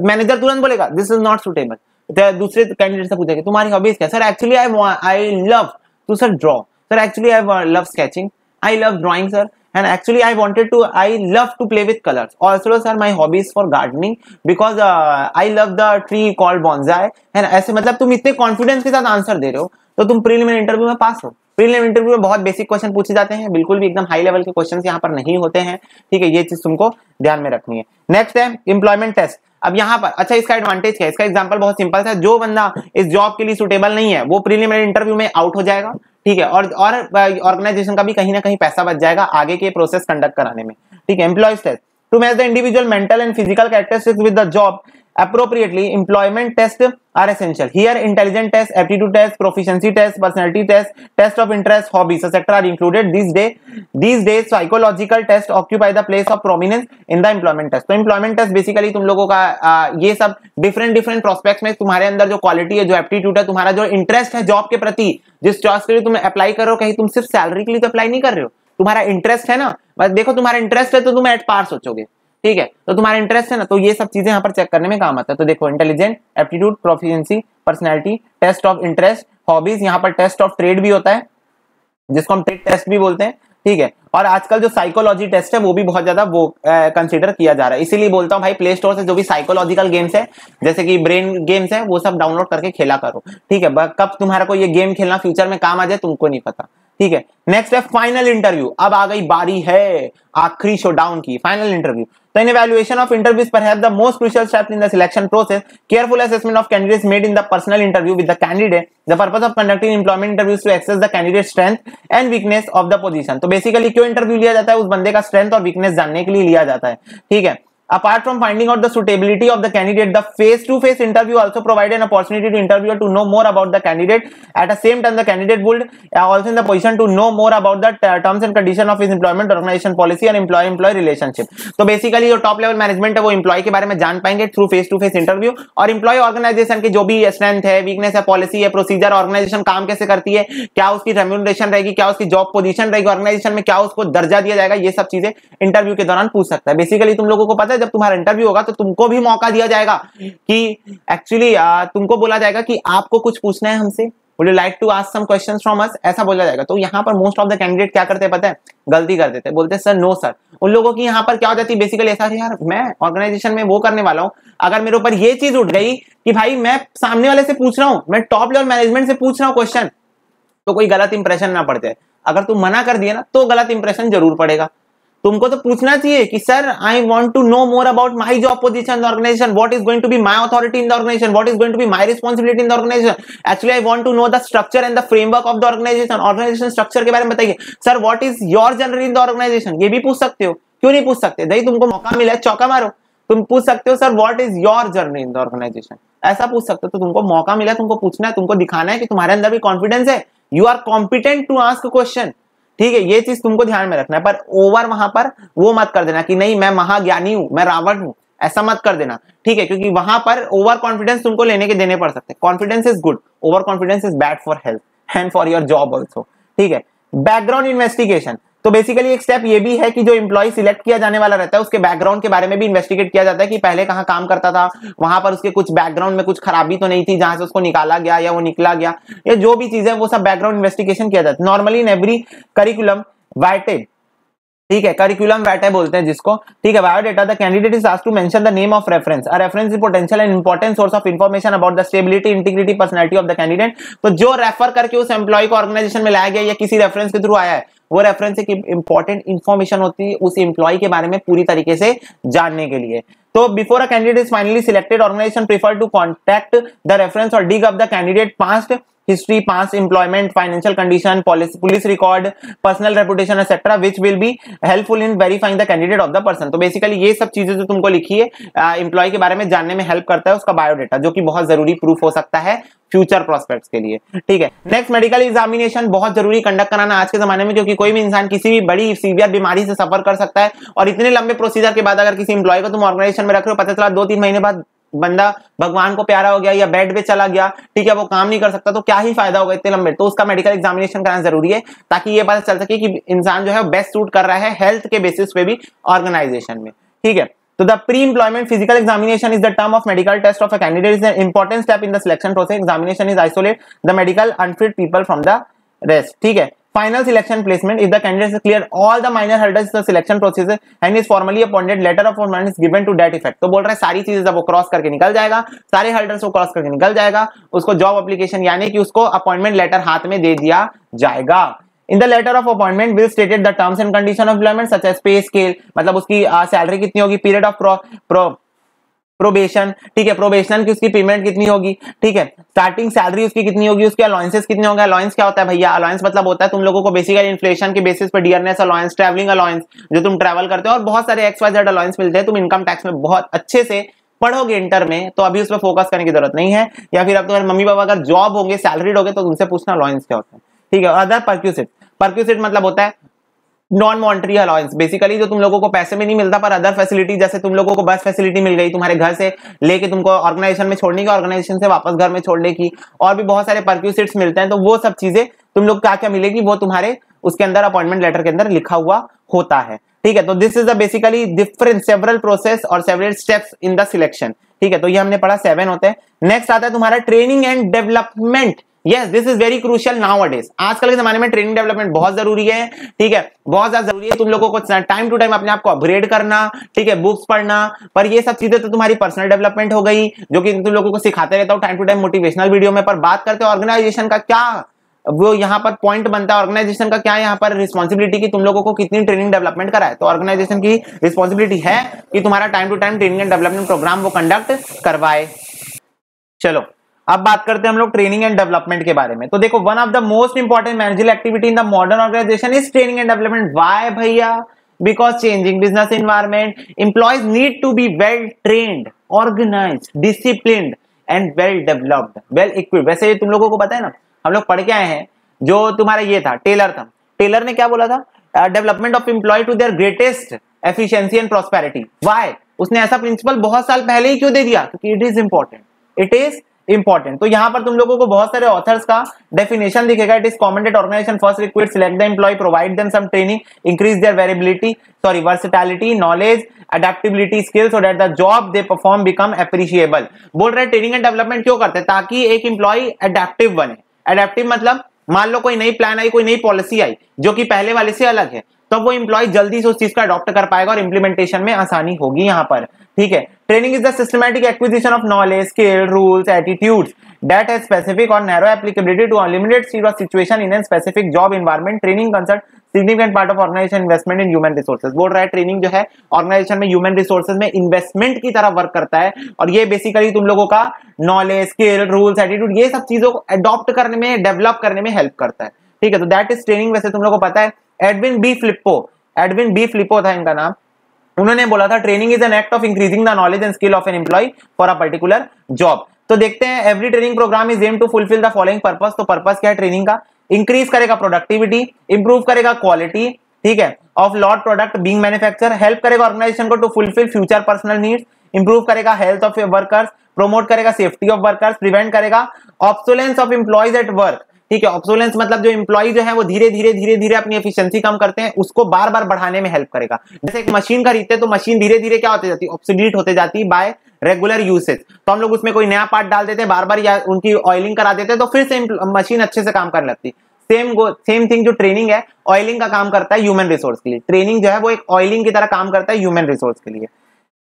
Speaker 1: मैनेजर तुरंत बोलेगा दिस इज नॉट सुटेबल। दूसरे कैंडिडेट से पूछेंगे तुम्हारी हॉबीज क्या, sir actually I love to sir draw, sir actually I love sketching, I love drawing sir, and actually I love to play with colors also sir, my hobbies for gardening because I love the tree called bonsai, है ना। ऐसे मतलब तुम इतने कॉन्फिडेंस के साथ आंसर दे रहे हो तो तुम प्रीलिमिनरी इंटरव्यू में पास हो। प्रीलिमिनरी इंटरव्यू में बहुत बेसिक क्वेश्चन पूछे जाते हैं, बिल्कुल भी एकदम हाई लेवल के क्वेश्चन यहाँ पर नहीं होते हैं, ठीक है। ये चीज तुमको ध्यान में रखनी है। नेक्स्ट है एम्प्लॉयमेंट टेस्ट। अब यहाँ पर अच्छा इसका एडवांटेज क्या है, इसका एग्जांपल बहुत सिंपल था, जो बंदा इस जॉब के लिए सुटेबल नहीं है वो प्रीलिमिनरी इंटरव्यू में आउट हो जाएगा, ठीक है। और ऑर्गेनाइजेशन का भी कहीं ना कहीं पैसा बच जाएगा आगे के प्रोसेस कंडक्ट कराने में, ठीक है। Employees test to match the individual mental and physical characteristics with the job appropriately, employment tests are essential. Here intelligence test, aptitude test, proficiency test, personality test, test of interest, hobbies etc. are included. These days psychological tests occupy the place of prominence in the employment test. तो employment test basically तुम लोगों का ये सब different prospects में तुम्हारे अंदर जो क्वालिटी है, जो एप्टीट्यूड है, तुम्हारा जो इंटरेस्ट है जॉब के प्रति, जिस चॉइस के लिए तुम अप्लाई कर रहे हो, कहीं तुम सिर्फ सैलरी के लिए तो अप्लाई नहीं कर रहे हो, तुम्हारा इंटरेस्ट है ना। बस देखो तुम्हारा इंटरेस्ट है तो तुम एट पार सोचोगे, ठीक है। तो तुम्हारा इंटरेस्ट है ना, तो ये सब चीजें यहाँ पर चेक करने में काम आता है। तो देखो intelligent, aptitude, proficiency, personality, test of interest, hobbies, यहाँ पर टेस्ट ऑफ ट्रेड भी होता है जिसको हम ट्रेड टेस्ट भी बोलते हैं, ठीक है। और आजकल जो साइकोलॉजी टेस्ट है वो भी बहुत ज्यादा वो कंसीडर किया जा रहा है। इसीलिए बोलता हूँ भाई प्ले स्टोर से जो भी साइकोलॉजिकल गेम्स है जैसे कि ब्रेन गेम्स है वो सब डाउनलोड करके खेला करो, ठीक है। कब तुम्हारा को ये गेम खेलना फ्यूचर में काम आ जाए तुमको नहीं पता, ठीक है। नेक्स्ट है फाइनल इंटरव्यू। अब आ गई बारी है आखिरी शोडाउन की, final interview. So in evaluation of interviews, perhaps the most crucial step in the selection process, careful assessment of candidates made in the personal interview with the candidate. The purpose of conducting employment interviews to assess the candidate's strength and weakness of the position. तो basically क्यों इंटरव्यू लिया जाता है, उस बंदे का स्ट्रेंथ और वीकनेस जानने के लिए लिया जाता है, ठीक है। Apart from finding out the suitability of the candidate, the face-to-face interview also provided an opportunity to interviewer to know more about the candidate. At the same time, the candidate would also in the position to know more about the terms and condition of his employment, organization policy and employee-employee relationship. तो बेसिकली जो टॉप लेवल मैनेजमेंट है वो एम्प्लॉय के बारे में जान पाएंगे थ्रू फेस-टू-फेस इंटरव्यू, और एम्प्लॉय ऑर्गेनाइजेशन की जो भी स्ट्रेंथ है, वीकनेस है, पॉलिसी है, प्रोसीजर, ऑर्गेनाइजेशन काम कैसे करती है, क्या उसकी रेम्यूनरेशन रहेगी, क्या उसकी जॉब पोजीशन रहेगी ऑर्गेनाइजेशन में, क्या उसको दर्जा दिया जाएगा, ये सब चीजें इंटरव्यू के दौरान पूछ सकता है। बेसिकली तुम लोगों को पता है जब तुम्हारा इंटरव्यू होगा तो तुमको भी मौका दिया जाएगा कि एक्चुअली तुमको बोला जाएगा कि आपको कुछ पूछना है हमसे, would you like to ask some questions from us, ऐसा बोला जाएगा। तो यहाँ पर मोस्ट ऑफ द कैंडिडेट क्या करते हैं पता है, गलती कर देते हैं, बोलते हैं सर नो सर। उन लोगों की यहाँ पर क्या हो जाती है बेसिकली ऐसा, यार मैं ऑर्गेनाइजेशन में वो करने वाला हूँ, अगर मेरे ऊपर ये चीज उठ गई कि भाई मैं सामने वाले से पूछ रहा हूँ, मैं टॉप लेवल मैनेजमेंट से पूछ रहा हूँ क्वेश्चन, तो कोई गलत इंप्रेशन ना पड़ते। अगर तुम मना कर दिए ना तो गलत इंप्रेशन जरूर पड़ेगा, तुमको तो पूछना चाहिए कि sir I want to know more about my job position in the organisation, what is going to be my authority in the organisation, what is going to be my responsibility in the organisation. Actually I want to know the structure and the framework of the organisation, organisation structure के बारे में बताइए। Sir what is your journey in the organisation, ये भी पूछ सकते हो। क्यों नहीं पूछ सकते? भाई तुमको मौका मिला है, चौका मारो। तुम पूछ सकते हो sir what is your journey in the organisation, ऐसा पूछ सकते हो। तो तुमको मौका मिला, तुमको पूछना है, तुमको दिखाना है कि तुम्हारे अंदर भी कॉन्फिडेंस है, you are competent to ask question. ठीक है, ये चीज तुमको ध्यान में रखना है। पर ओवर वहां पर वो मत कर देना कि नहीं मैं महाज्ञानी हूं, मैं रावण हूं, ऐसा मत कर देना। ठीक है, क्योंकि वहां पर ओवर कॉन्फिडेंस तुमको लेने के देने पड़ सकते हैं। Confidence is good, over confidence is bad for health and for your job also. ठीक है, बैकग्राउंड इन्वेस्टिगेशन, तो बेसिकली एक स्टेप ये भी है कि जो एम्प्लॉय सिलेक्ट किया जाने वाला रहता है उसके बैकग्राउंड के बारे में भी इन्वेस्टिगेट किया जाता है कि पहले कहां काम करता था, वहां पर उसके कुछ बैकग्राउंड में कुछ खराबी तो नहीं थी जहां से उसको निकाला गया या वो निकला गया, या जो भी चीज है वो सब बैकग्राउंड इन्वेस्टिगेशन किया जाता है। Normally in every curriculum vitae, ठीक है, करिकुलम वाइटे बोलते हैं जिसको। ठीक है, biodata the candidate is asked to mention the name of reference, a reference is potential and important source of information about the stability, integrity, personality of the candidate. तो जो रेफर करके उस एम्प्लॉय को ऑर्गेनाइजेशन में लाया गया या किसी रेफरेंस के थ्रू आया है, वो रेफरेंस एक इंपॉर्टेंट इंफॉर्मेशन होती है उस एम्प्लॉय के बारे में पूरी तरीके से जानने के लिए। तो before a candidate is finally selected, organisation prefer to contact the reference और dig up the candidate past history, past employment, financial condition, police record, personal reputation, etc., which will be helpful in verifying the candidate of the person। तो बेसिकली ये सब चीजें जो तुमको लिखी है एम्प्लॉय के बारे में जानने में हेल्प करता है उसका बायोडाटा, जो कि बहुत जरूरी प्रूफ हो सकता है फ्यूचर प्रोस्पेक्ट्स के लिए। ठीक है, नेक्स्ट मेडिकल एग्जामिनेशन बहुत जरूरी कंडक्ट कराना आज के जमाने में, क्योंकि कोई भी इंसान किसी भी बड़ी सीवियर बीमारी से सफर कर सकता है और इतने लंबे प्रोसीजर के बाद अगर किसी एम्प्लॉय को तुम ऑर्गेनाइजेशन में रख रहे हो, पता चला 2-3 महीने बाद बंदा भगवान को प्यारा हो गया या बेड पे चला गया, ठीक है, वो काम नहीं कर सकता, तो क्या ही फायदा होगा इतने लंबे। तो उसका मेडिकल एग्जामिनेशन कराना जरूरी है ताकि ये पता चल सके कि इंसान जो है बेस्ट सूट कर रहा है हेल्थ के बेसिस पे भी ऑर्गेनाइजेशन में। ठीक है, तो the pre employment physical examination is the term of medical test of a candidate, is an important step in the selection process. Examination is isolate the medical unfit people from the rest. ठीक है, final selection placement, if the candidate has cleared all the minor hurdles in the selection process and is formally appointed, letter of appointment is given to that effect। तो बोल रहा है सारी चीजें जब वो क्रॉस करके निकल जाएगा, सारे हर्डल्स वो क्रॉस करके निकल जाएगा, उसको जॉब एप्लीकेशन यानी कि उसको अपॉइंटमेंट लेटर हाथ में दे दिया जाएगा। In the letter of appointment will stated the terms and condition of employment such as pay scale, मतलब उसकी सैलरी कितनी होगी, पीरियड ऑफ प्रोबेशन, ठीक है, प्रोबेशन की उसकी पेमेंट कितनी होगी, ठीक है, स्टार्टिंग सैलरी उसकी कितनी होगी, उसके अलाउंसेस कितने होंगे। अलाउंस क्या होता है भैया? अलाउंस मतलब होता है तुम लोगों को बेसिकली इन्फ्लेशन के बेसिस पे डियरनेस अलाउंस, ट्रैवलिंग अलाउंस जो तुम ट्रैवल करते हो, और बहुत सारे XYZ अलाउंस मिलते हैं। तुम इनकम टैक्स में बहुत अच्छे से पढ़ोगे इंटर में, तो अभी उस पर फोकस करने की जरूरत नहीं है, या फिर अब तुम्हारे मम्मी पापा अगर जॉब होंगे, सैलरीड होंगे, तो तुमसे पूछना अलाउंस क्या होता है। ठीक है, अदर परक्यूसिट मतलब होता है नॉन मॉनिटरी अलाउंस, बेसिकली जो तुम लोगों को पैसे में नहीं मिलता पर अदर फैसिलिटी, जैसे तुम लोगों को बस फैसिलिटी मिल गई तुम्हारे घर से लेके तुमको ऑर्गेनाइजेशन में छोड़ने की, ऑर्गेनाइजेशन से वापस घर में छोड़ने की, और भी बहुत सारे परक्यूसिट्स मिलते हैं। तो वो सब चीजें तुम लोग क्या क्या मिलेगी वो तुम्हारे उसके अंदर अपॉइंटमेंट लेटर के अंदर लिखा हुआ होता है। ठीक है, तो this is the basically different several process और several steps in the selection. ठीक है, तो ये हमने पढ़ा 7 होते हैं। नेक्स्ट आता है तुम्हारा training and development. Yes, this is very crucial nowadays. आजकल के जमाने में ट्रेनिंग डेवलपमेंट बहुत जरूरी है। ठीक है, बहुत ज्यादा जरूरी है। तुम लोगों को टाइम टू टाइम अपने आप को अपग्रेड करना, ठीक है, बुक्स पढ़ना, पर ये सब चीजें तो तुम्हारी पर्सनल डेवलपमेंट हो गई, जो कि तुम लोगों को सिखाते रहता हूँ time to time motivational video में। पर बात करते हैं ऑर्गेनाइजेशन का, क्या वो यहाँ पर पॉइंट बनता है, ऑर्गेनाइजेशन का क्या यहाँ पर रिस्पॉन्सिबिलिटी की तुम लोगों को कितनी ट्रेनिंग डेवलपमेंट करा है। तो ऑर्गेनाइजेशन की रिस्पॉन्सिबिलिटी है कि तुम्हारा time to time training and development programme वो कंडक्ट करवाए। चलो अब बात करते हैं हम लोग ट्रेनिंग एंड डेवलपमेंट के बारे में। तो देखो, one of the most important managerial activity in the modern organization is training and development. Why भैया? Because changing business environment, employees need to be well trained, organized, disciplined and well developed, well equipped. वैसे तुम लोगों को पता है ना, हम लोग पढ़ के आए हैं, जो तुम्हारा ये था टेलर था, टेलर ने क्या बोला था? Development of employee to their greatest efficiency and prosperity. Why? उसने ऐसा प्रिंसिपल बहुत साल पहले ही क्यों दे दिया? क्योंकि it is important, it is important. तो यहां पर तुम लोगों को बहुत सारे ऑथर्स का डेफिनेशन दिखेगा। It is common that organisation first required select the employee, provide them some training, increase their versatility, knowledge, adaptability, skills, so that the job they perform become appreciable. बोल रहे ट्रेनिंग एंड डेवलपमेंट क्यों करते हैं? ताकि एक एम्प्लॉय एडेप्टिव बने। एडेप्टिव मतलब मान लो कोई नई प्लान आई, कोई नई पॉलिसी आई जो कि पहले वाले से अलग है, तो वो एम्प्लॉय जल्दी से उस चीज को अडॉप्ट कर पाएगा और इंप्लीमेंटेशन में आसानी होगी यहाँ पर। ठीक है, training is the systematic acquisition of knowledge, skill, rules, attitudes that has specific or narrow applicability to a limited set of situation in a specific job environment. Training concerns significant part of organisation investment in human resources. बोल रहा है ट्रेनिंग जो है ऑर्गेनाइजेशन में ह्यूमन रिसोर्सेज में इन्वेस्टमेंट की तरह वर्क करता है, और ये बेसिकली तुम लोगों का नॉलेज, स्किल, रूल्स, एटीट्यूड, ये सब चीजों को अडॉप्ट करने में, डेवलप करने में हेल्प करता है। ठीक है, तो दैट इज ट्रेनिंग। वैसे तुम लोगों को पता है एडविन बी फ्लिपो था इनका नाम। उन्होंने बोला था training is an act of increasing the knowledge and skill of an employee for a particular job. तो देखते हैं every training programme is aim to fulfil the following purpose. तो पर्पस क्या है ट्रेनिंग का? इंक्रीज करेगा प्रोडक्टिविटी, इंप्रूव करेगा क्वालिटी, ठीक है, of lot product being manufacture, help करेगा ऑर्गेनाइजेशन को to fulfil future personnel needs, improve करेगा हेल्थ ऑफ वर्कर्स, प्रमोट करेगा सेफ्टी ऑफ वर्कर्स, प्रिवेंट करेगा obsolescence of employees at work. ठीक है, ऑब्सोलेंस मतलब जो एम्प्लॉय जो है वो धीरे धीरे अपनी एफिशिएंसी कम करते हैं, उसको बार बार बढ़ाने में हेल्प करेगा। जैसे एक मशीन खरीदते हैं तो मशीन धीरे धीरे क्या होती जाती है? ऑब्सोलीट होते जाती है बाय रेगुलर यूसेज। तो हम लोग उसमें कोई नया पार्ट डाल देते हैं बार बार, या उनकी ऑयलिंग करा देते हैं, तो फिर से मशीन अच्छे से काम करने लगती है। सेम थिंग जो ट्रेनिंग है ऑयलिंग का काम करता है ह्यूमन रिसोर्स के लिए। ट्रेनिंग जो है वो एक ऑयलिंग की तरह काम करता है ह्यूमन रिसोर्स के लिए।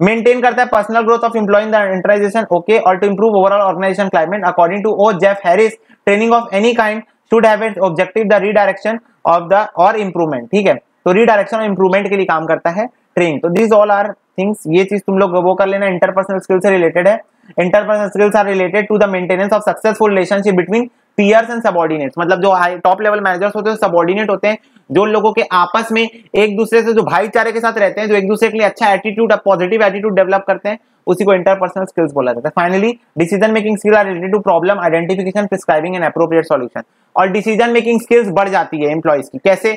Speaker 1: मेंटेन करता है personal growth of employee in the enterprisation, okay, और to improve overall organization climate according to O Jeff Harris, training of any kind should have its objective the redirection of the or improvement। ठीक है, तो रीडायरेक्शन और इंप्रूवमेंट के लिए काम करता है ट्रेनिंग। तो दिस ऑल आर थिंग्स, ये चीज तुम लोग वो कर लेना। इंटरपर्सनल स्किल से रिलेटेड है। Interpersonal skills are related to the maintenance of successful relationship between peers and subordinates. मतलब जो हाई टॉप लेवल मैनेजर्स होते हैं, सबऑर्डिनेट होते हैं, जो लोगों के आपस में एक दूसरे से जो भाईचारे के साथ रहते हैं, जो एक दूसरे के लिए अच्छा एटीट्यूड, पॉजिटिव एटीट्यूड डेवलप करते हैं, उसी को इंटरपर्सनल स्किल्स बोला जाता है। Finally decision making skill are related to problem identification, prescribing and appropriate solution. और डिसीजन मेकिंग स्किल्स बढ़ जाती है एम्प्लॉइज की। कैसे?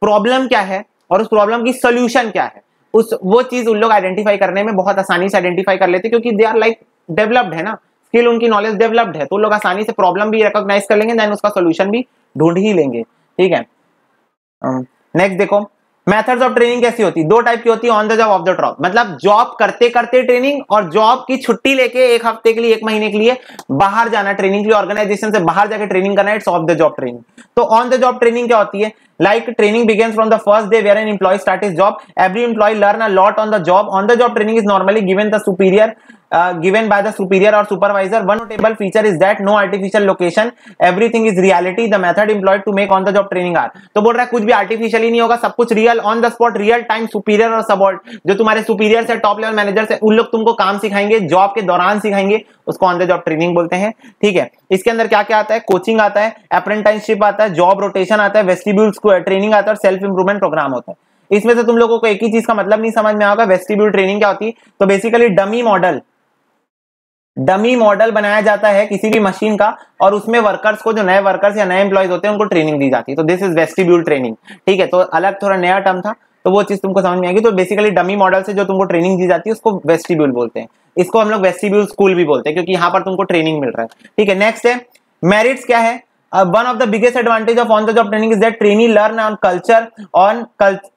Speaker 1: प्रॉब्लम क्या है और उस प्रॉब्लम की सोल्यूशन क्या है, वो चीज उन लोग आइडेंटिफाई करने में बहुत आसानी से आइडेंटिफाई कर लेते हैं, क्योंकि दे आर लाइक डेवलप्ड है ना, स्किल, उनकी नॉलेज डेवलप्ड है, तो लोग आसानी से प्रॉब्लम भी रिकॉग्नाइज कर लेंगे, देन उसका सोल्यूशन भी ढूंढ ही लेंगे। ठीक है, नेक्स्ट देखो मेथड्स ऑफ ट्रेनिंग कैसी होती है? दो टाइप की होती है, on the job, of the job. मतलब जॉब करते करते ट्रेनिंग, और जॉब की छुट्टी लेके एक हफ्ते के लिए, एक महीने के लिए बाहर जाना ट्रेनिंग के लिए, ऑर्गेनाइजेशन से बाहर जाकर ट्रेनिंग करना, it's of the job training. तो ऑन द जॉब ट्रेनिंग क्या होती है? Like training begins from the first day where an employee starts his job. Every employee learn a lot on the job. On the job training is normally given by the superior or supervisor. One notable feature is that no artificial location. Everything is reality. The method employed to make on the job training are. तो बोल रहा है कुछ भी आर्टिफिशियल ही नहीं होगा, सब कुछ real, on the spot, real time. Superior और सबऑर्डिनेट, जो तुम्हारे सुपीरियर से टॉप लेवल मैनेजर से, उन लोग तुमको काम सिखाएंगे, जॉब के दौरान सिखाएंगे, उसको ऑन द जॉब ट्रेनिंग बोलते हैं। ठीक है, इसके अंदर क्या क्या आता है? कोचिंग आता है, अप्रेंटिसशिप आता है, जॉब रोटेशन आता है, वेस्टिब्यूल ट्रेनिंग आता है, और सेल्फ इंप्रूवमेंट प्रोग्राम होता है। इसमें से तुम लोगों को एक ही चीज का मतलब नहीं समझ में आएगा, वेस्टिब्यूल ट्रेनिंग क्या होती है? तो बेसिकली डमी मॉडल बनाया जाता है किसी भी मशीन का, और उसमें वर्कर्स को, जो नए वर्कर्स या नए एम्प्लॉयज होते हैं, उनको ट्रेनिंग दी जाती है। तो दिस इज वेस्टिब्यूल ट्रेनिंग। ठीक है, तो अलग थोड़ा नया टर्म था, तो वो चीज तुमको समझ में आएगी। तो बेसिकली डमी मॉडल से जो तुमको ट्रेनिंग दी जाती है उसको वेस्टिब्यूल बोलते हैं। इसको हम लोग वेस्टिब्यूल स्कूल भी बोलते हैं, क्योंकि यहाँ पर तुमको ट्रेनिंग मिल रहा है। ठीक है, नेक्स्ट है मेरिट्स क्या है? One of the biggest advantage of on the job training is that trainee learn on culture on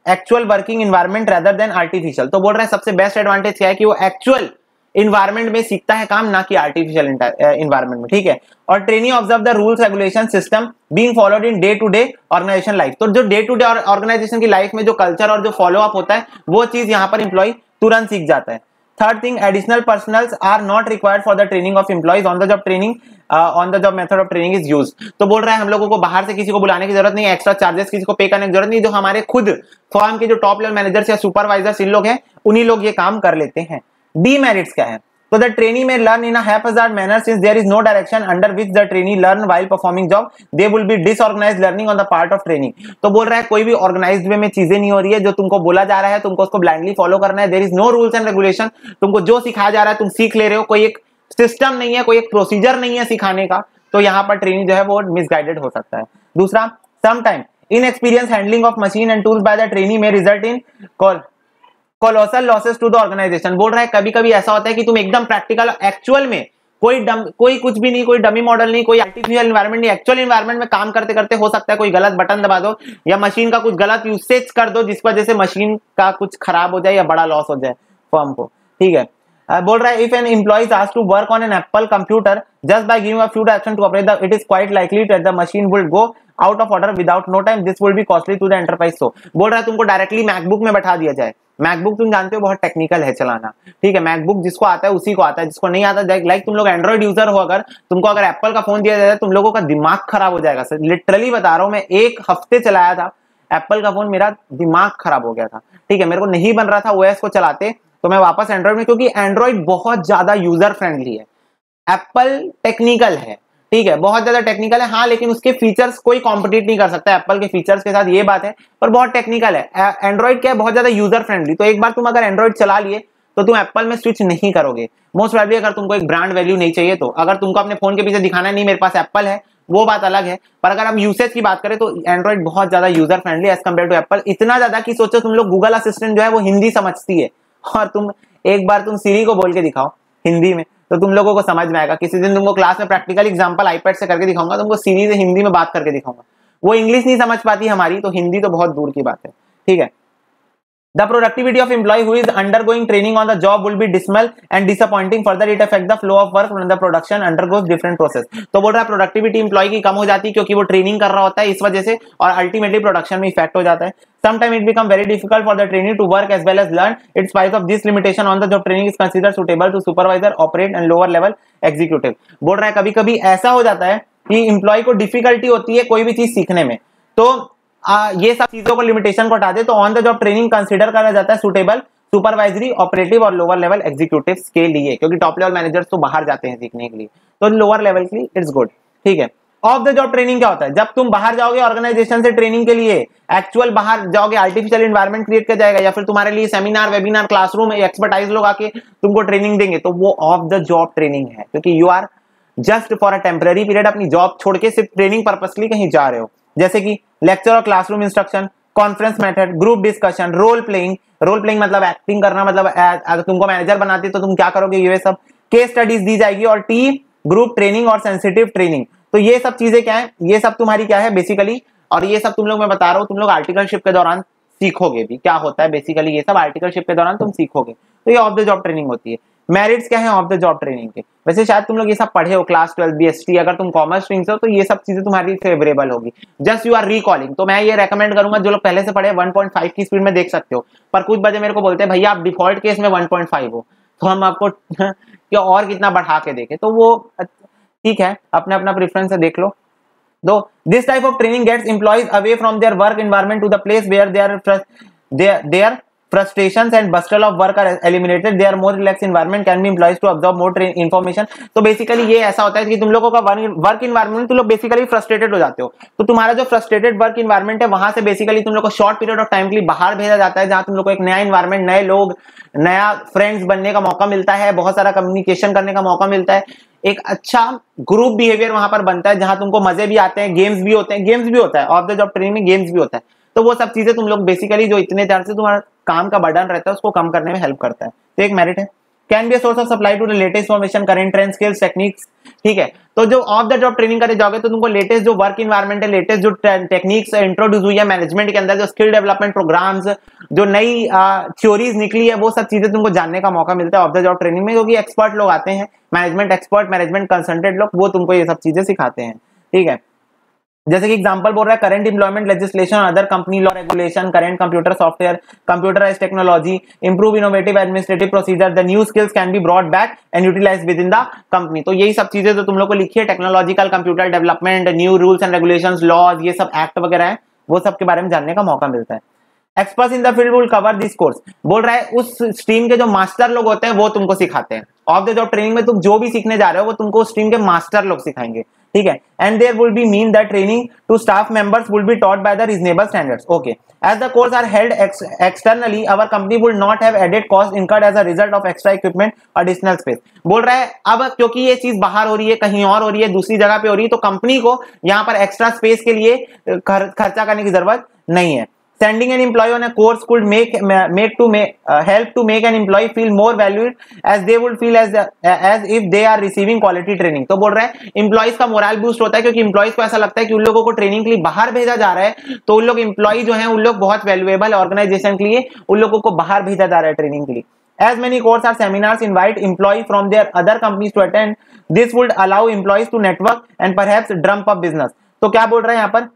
Speaker 1: actual working environment rather than artificial। तो बोल रहा है सबसे बेस्ट एडवांटेज क्या है कि वो एक्चुअल इन्वायरमेंट में सीखता है काम, ना कि आर्टिफिशियल इन्वायरमेंट में। ठीक है, और trainee observe the rules regulation system being followed in day to day organisation life. तो जो डे टू डे ऑर्गेनाइजेशन की लाइफ में जो कल्चर और जो फॉलो अप होता है, वो चीज यहाँ पर एम्प्लॉय तुरंत सीख जाता है। Third thing, additional personnels are not required for the training of employees. On the job training, on the job method of training is use. तो बोल रहा है हम लोगों को बाहर से किसी को बुलाने की जरूरत नहीं, एक्स्ट्रा चार्जेस किसी को पे करने की जरूरत नहीं। जो हमारे खुद फर्म के जो टॉप लेवल मैनेजर्स या सुपरवाइजर्स इन लोग हैं, उन्हीं लोग ये काम कर लेते हैं। डीमेरिट्स क्या है? तो the trainee may learn in a haphazard manner since there is no direction under which the trainee learn while performing job. They will be disorganized learning on the part of training। तो बोल रहा है कोई भी ऑर्गेनाइज्ड वे में चीजें नहीं हो रही है, जो तुमको बोला जा रहा है तुमको उसको ब्लाइंडली फॉलो करना है। There is no rules and regulation. तुमको जो सिखाया जा रहा है तुम सीख ले रहे हो, कोई एक सिस्टम नहीं है, कोई एक प्रोसीजर नहीं है सिखाने का। तो यहाँ पर ट्रेनिंग जो है वो मिसगाइडेड हो सकता है। दूसरा, sometime inexperience handling of machine and tools by the trainee may result in colossal losses to the organization. बोल रहा है कभी कभी ऐसा होता है कि तुम एकदम प्रैक्टिकल एक्चुअल में कोई कुछ भी नहीं, कोई डमी मॉडल नहीं, कोई आर्टिफिशियल एनवायरनमेंट नहीं, एक्चुअल एनवायरनमेंट में काम करते करते हो सकता है कोई गलत बटन दबा दो या मशीन का कुछ गलत यूसेज कर दो, जिस वजह से मशीन का कुछ खराब हो जाए या बड़ा लॉस हो जाए फर्म को। ठीक है, बोल रहा है if an employee is asked to work on an Apple computer just by giving a few direction to operate the, it is quite likely that the machine will go out of order without no time, this will be costly to the enterprise. So बोल रहा है तुमको डायरेक्टली मैकबुक में बैठा दिया जाए। मैकबुक तुम जानते हो बहुत टेक्निकल है चलाना। ठीक है, मैकबुक जिसको आता है उसी को आता है, जिसको नहीं आता, लाइक तुम लोग एंड्रॉइड यूजर हो, अगर तुमको अगर एप्पल का फोन दिया जाए तुम लोगों का दिमाग खराब हो जाएगा। लिटरली बता रहा हूं, मैं एक हफ्ते चलाया था एप्पल का फोन मेरा दिमाग खराब हो गया था, ठीक है, मेरे को नहीं बन रहा था ओएस को चलाते, तो मैं वापस एंड्रॉइड में, क्योंकि एंड्रॉइड बहुत ज्यादा यूजर फ्रेंडली है, एप्पल टेक्निकल है, ठीक है, बहुत ज्यादा टेक्निकल है, हाँ, लेकिन उसके फीचर्स कोई कॉम्पिटिट नहीं कर सकता एप्पल के फीचर्स के साथ, ये बात है, पर बहुत टेक्निकल है। एंड्रॉइड क्या है, बहुत ज्यादा यूजर फ्रेंडली, तो एक बार तुम अगर एंड्रॉइड चला लिए तो तुम एप्पल में स्विच नहीं करोगे मोस्ट प्रोबेबली, अगर तुमको एक ब्रांड वैल्यू नहीं चाहिए तो। अगर तुमको अपने फोन के पीछे दिखाना नहीं मेरे पास एप्पल है, वो बात अलग है, पर अगर हम यूसेज की बात करें तो एंड्रॉइड बहुत ज्यादा user friendly as compare to Apple, इतना ज्यादा कि सोचो तुम लोग गूगल असिस्टेंट जो है वो हिंदी समझती है, और तुम एक बार तुम सीरी को बोल के दिखाओ हिंदी में तो तुम लोगों को समझ में आएगा। किसी दिन तुमको क्लास में प्रैक्टिकल एग्जांपल आईपैड से करके दिखाऊंगा, तुमको सीरी से हिंदी में बात करके दिखाऊंगा, वो इंग्लिश नहीं समझ पाती हमारी, तो हिंदी तो बहुत दूर की बात है, ठीक है। The productivity of employee who is undergoing training on the job will be dismal and disappointing. Further, it affects the flow of work when the production undergoes different process. तो बोल रहा है प्रोडक्टिविटी एम्प्लॉय की कम हो जाती है क्योंकि वो ट्रेनिंग कर रहा होता है इस वजह से, और अल्टीमेटली प्रोडक्शन में इफेक्ट हो जाता है। Sometimes it becomes very difficult for the trainee to work as well as learn. In spite of this limitation on the job, training is considered suitable to supervisor, operate and lower level executive. बोल रहा है कभी कभी ऐसा हो जाता है कि एम्प्लॉय को डिफिकल्टी होती है कोई भी चीज सीखने में, तो ये सब चीजों को लिमिटेशन को हटा दे तो on the job training consider करा जाता है सुटेबल सुपरवाइजरी, ऑपरेटिव और लोअर लेवल एग्जीक्यूटिव्स के लिए, क्योंकि टॉप लेवल मैनेजर्स तो बाहर जाते हैं सीखने के लिए, तो लोअर लेवल के लिए इट्स गुड, ठीक है। ऑफ द जॉब ट्रेनिंग क्या होता है, जब तुम बाहर जाओगे ऑर्गेनाइजेशन से ट्रेनिंग के लिए, एक्चुअल बाहर जाओगे, आर्टिफिशियल एनवायरनमेंट क्रिएट किया जाएगा, या फिर तुम्हारे लिए सेमिनार वेबिनार क्लासरूम एक्सपर्टाइज लोग आके तुमको ट्रेनिंग देंगे, तो वो ऑफ द जॉब ट्रेनिंग है, क्योंकि you are just for a temporary period अपनी जॉब छोड़ के सिर्फ ट्रेनिंग पर्पसली कहीं जा रहे हो, जैसे कि लेक्चर और classroom instruction, conference method, group discussion, role playing मतलब एक्टिंग करना, मतलब अगर तुमको मैनेजर बनाते तो तुम क्या करोगे, ये सब केस स्टडीज दी जाएगी, और टीम ग्रुप ट्रेनिंग और सेंसिटिव ट्रेनिंग, तो ये सब चीजें क्या है, ये सब तुम्हारी क्या है बेसिकली, और ये सब तुम लोग मैं बता रहा हूँ तुम लोग आर्टिकलशिप के दौरान सीखोगे भी क्या होता है बेसिकली, ये सब आर्टिकलशिप के दौरान तुम सीखोगे, तो ये ऑफ द जॉब ट्रेनिंग होती है। मेरिट्स क्या है ऑफ द जॉब ट्रेनिंग के, वैसे शायद तुम लोग ये सब पढ़े हो क्लास 12 बीएसटी, अगर तुम कॉमर्स स्ट्रीम से हो तो ये सब चीजें तुम्हारी फेवरेबल होगी, जस्ट यू आर रिकॉलिंग, तो मैं ये रेकमेंड करूंगा जो लोग पहले से पढ़े 1.5 की स्पीड में देख सकते हो, पर कुछ बच्चे मेरे को बोलते हैं भैया आप डिफॉल्ट केस में 1.5 हो, तो हम आपको क्या और कितना बढ़ा के देखें, तो वो ठीक है, अपना अपना प्रेफरेंस है, देख लो। Though this type of training gets employees away from their work environment to the place where their frustrations and bustle of work are eliminated, their more relaxed environment can be employees to absorb more information. तो बेसिकली ये ऐसा होता है कि तुम लोगों का वर्क इन्वायरमेंट, तुम लोग बेसिकली फ्रस्ट्रेटेड हो जाते हो, तो तुम्हारा जो फ्रस्ट्रेटेड वर्क इन्वायरमेंट है वहां से बेसिकली तुम लोग को शॉर्ट पीरियड ऑफ टाइम के लिए बाहर भेजा जाता है, जहां तुम लोग को एक नया इन्वायरमेंट, नए लोग, नया फ्रेंड्स बनने का मौका मिलता है, बहुत सारा कम्युनिकेशन करने का मौका मिलता है, एक अच्छा ग्रुप बिहेवियर वहां पर बनता है, जहां तुमको मजे भी आते हैं, गेम्स भी होता है ऑफ द जॉब ट्रेनिंग में, गेम्स भी होता है, तो वो सब चीजें तुम लोग बेसिकली जो इतने देर से तुम्हारा काम का बर्डन रहता है उसको कम करने में हेल्प करता है, तो एक मेरिट है। Can be a source of supply to the latest information, current trend, skills, techniques, ठीक है, तो जो ऑफ द जॉब ट्रेनिंग करने जाओगे तो तुमको लेटेस्ट जो वर्क इन्वायरमेंट है, लेटेस्ट जो टेक्निक्स इंट्रोड्यूस हुई है मैनेजमेंट के अंदर, जो स्किल डेवलपमेंट प्रोग्राम्स, जो नई थ्योरीज निकली है, वो सब चीजें तुमको जानने का मौका मिलता है ऑफ द जॉब ट्रेनिंग में, क्योंकि एक्सपर्ट लोग आते हैं, मैनेजमेंट एक्सपर्ट, मैनेजमेंट कंसल्टेंट लोग, वो तुमको ये सब चीजें सिखाते हैं, ठीक है। जैसे कि एग्जांपल बोल रहा है current employment legislation, other company law regulation, current computer software, computerised technology, improve innovative administrative procedure, the new skills can be brought back and utilise within the company, तो यही सब चीजें जो तुम लोग को लिखी है, technological computer development, new rules and regulations, laws, ये सब एक्ट वगैरह है, वो सब के बारे में जानने का मौका मिलता है। Experts in the field will cover this course, बोल रहा है उस स्ट्रीम के जो मास्टर लोग होते हैं वो तुमको सिखाते हैं, ऑफ द जॉब ट्रेनिंग में तुम जो भी सीखने जा रहे हो वो तुमको स्ट्रीम के मास्टर लोग सिखाएंगे, ठीक है। And there will be mean that training to staff members will be taught by the reasonable standards, okay. As the course are held externally, our company will not have added cost incurred as a result of extra equipment, additional space, बोल रहा है अब क्योंकि ये चीज बाहर हो रही है, कहीं और हो रही है, दूसरी जगह पे हो रही है, तो कंपनी को यहाँ पर एक्स्ट्रा स्पेस के लिए खर्चा करने की जरूरत नहीं है। Sending an employee on a course could help to make an employee feel more valued, as they would feel as if they are receiving quality training. तो बोल रहे हैं एम्प्लॉइज का मोरल बूस्ट होता है, क्योंकि एम्प्लॉइज को ऐसा लगता है कि उन लोगों को ट्रेनिंग के लिए बाहर भेजा जा रहा है, तो उन लोग एम्प्लॉय जो हैं उन लोग बहुत वैल्यूएबल है ऑर्गेनाइजेशन के लिए, उन लोगों को बाहर भेजा जा रहा है ट्रेनिंग के लिए। As many courses or seminars invite employees from their other companies to attend, this would allow employees to network and perhaps drum up business. तो क्या बोल रहे हैं यहाँ पर,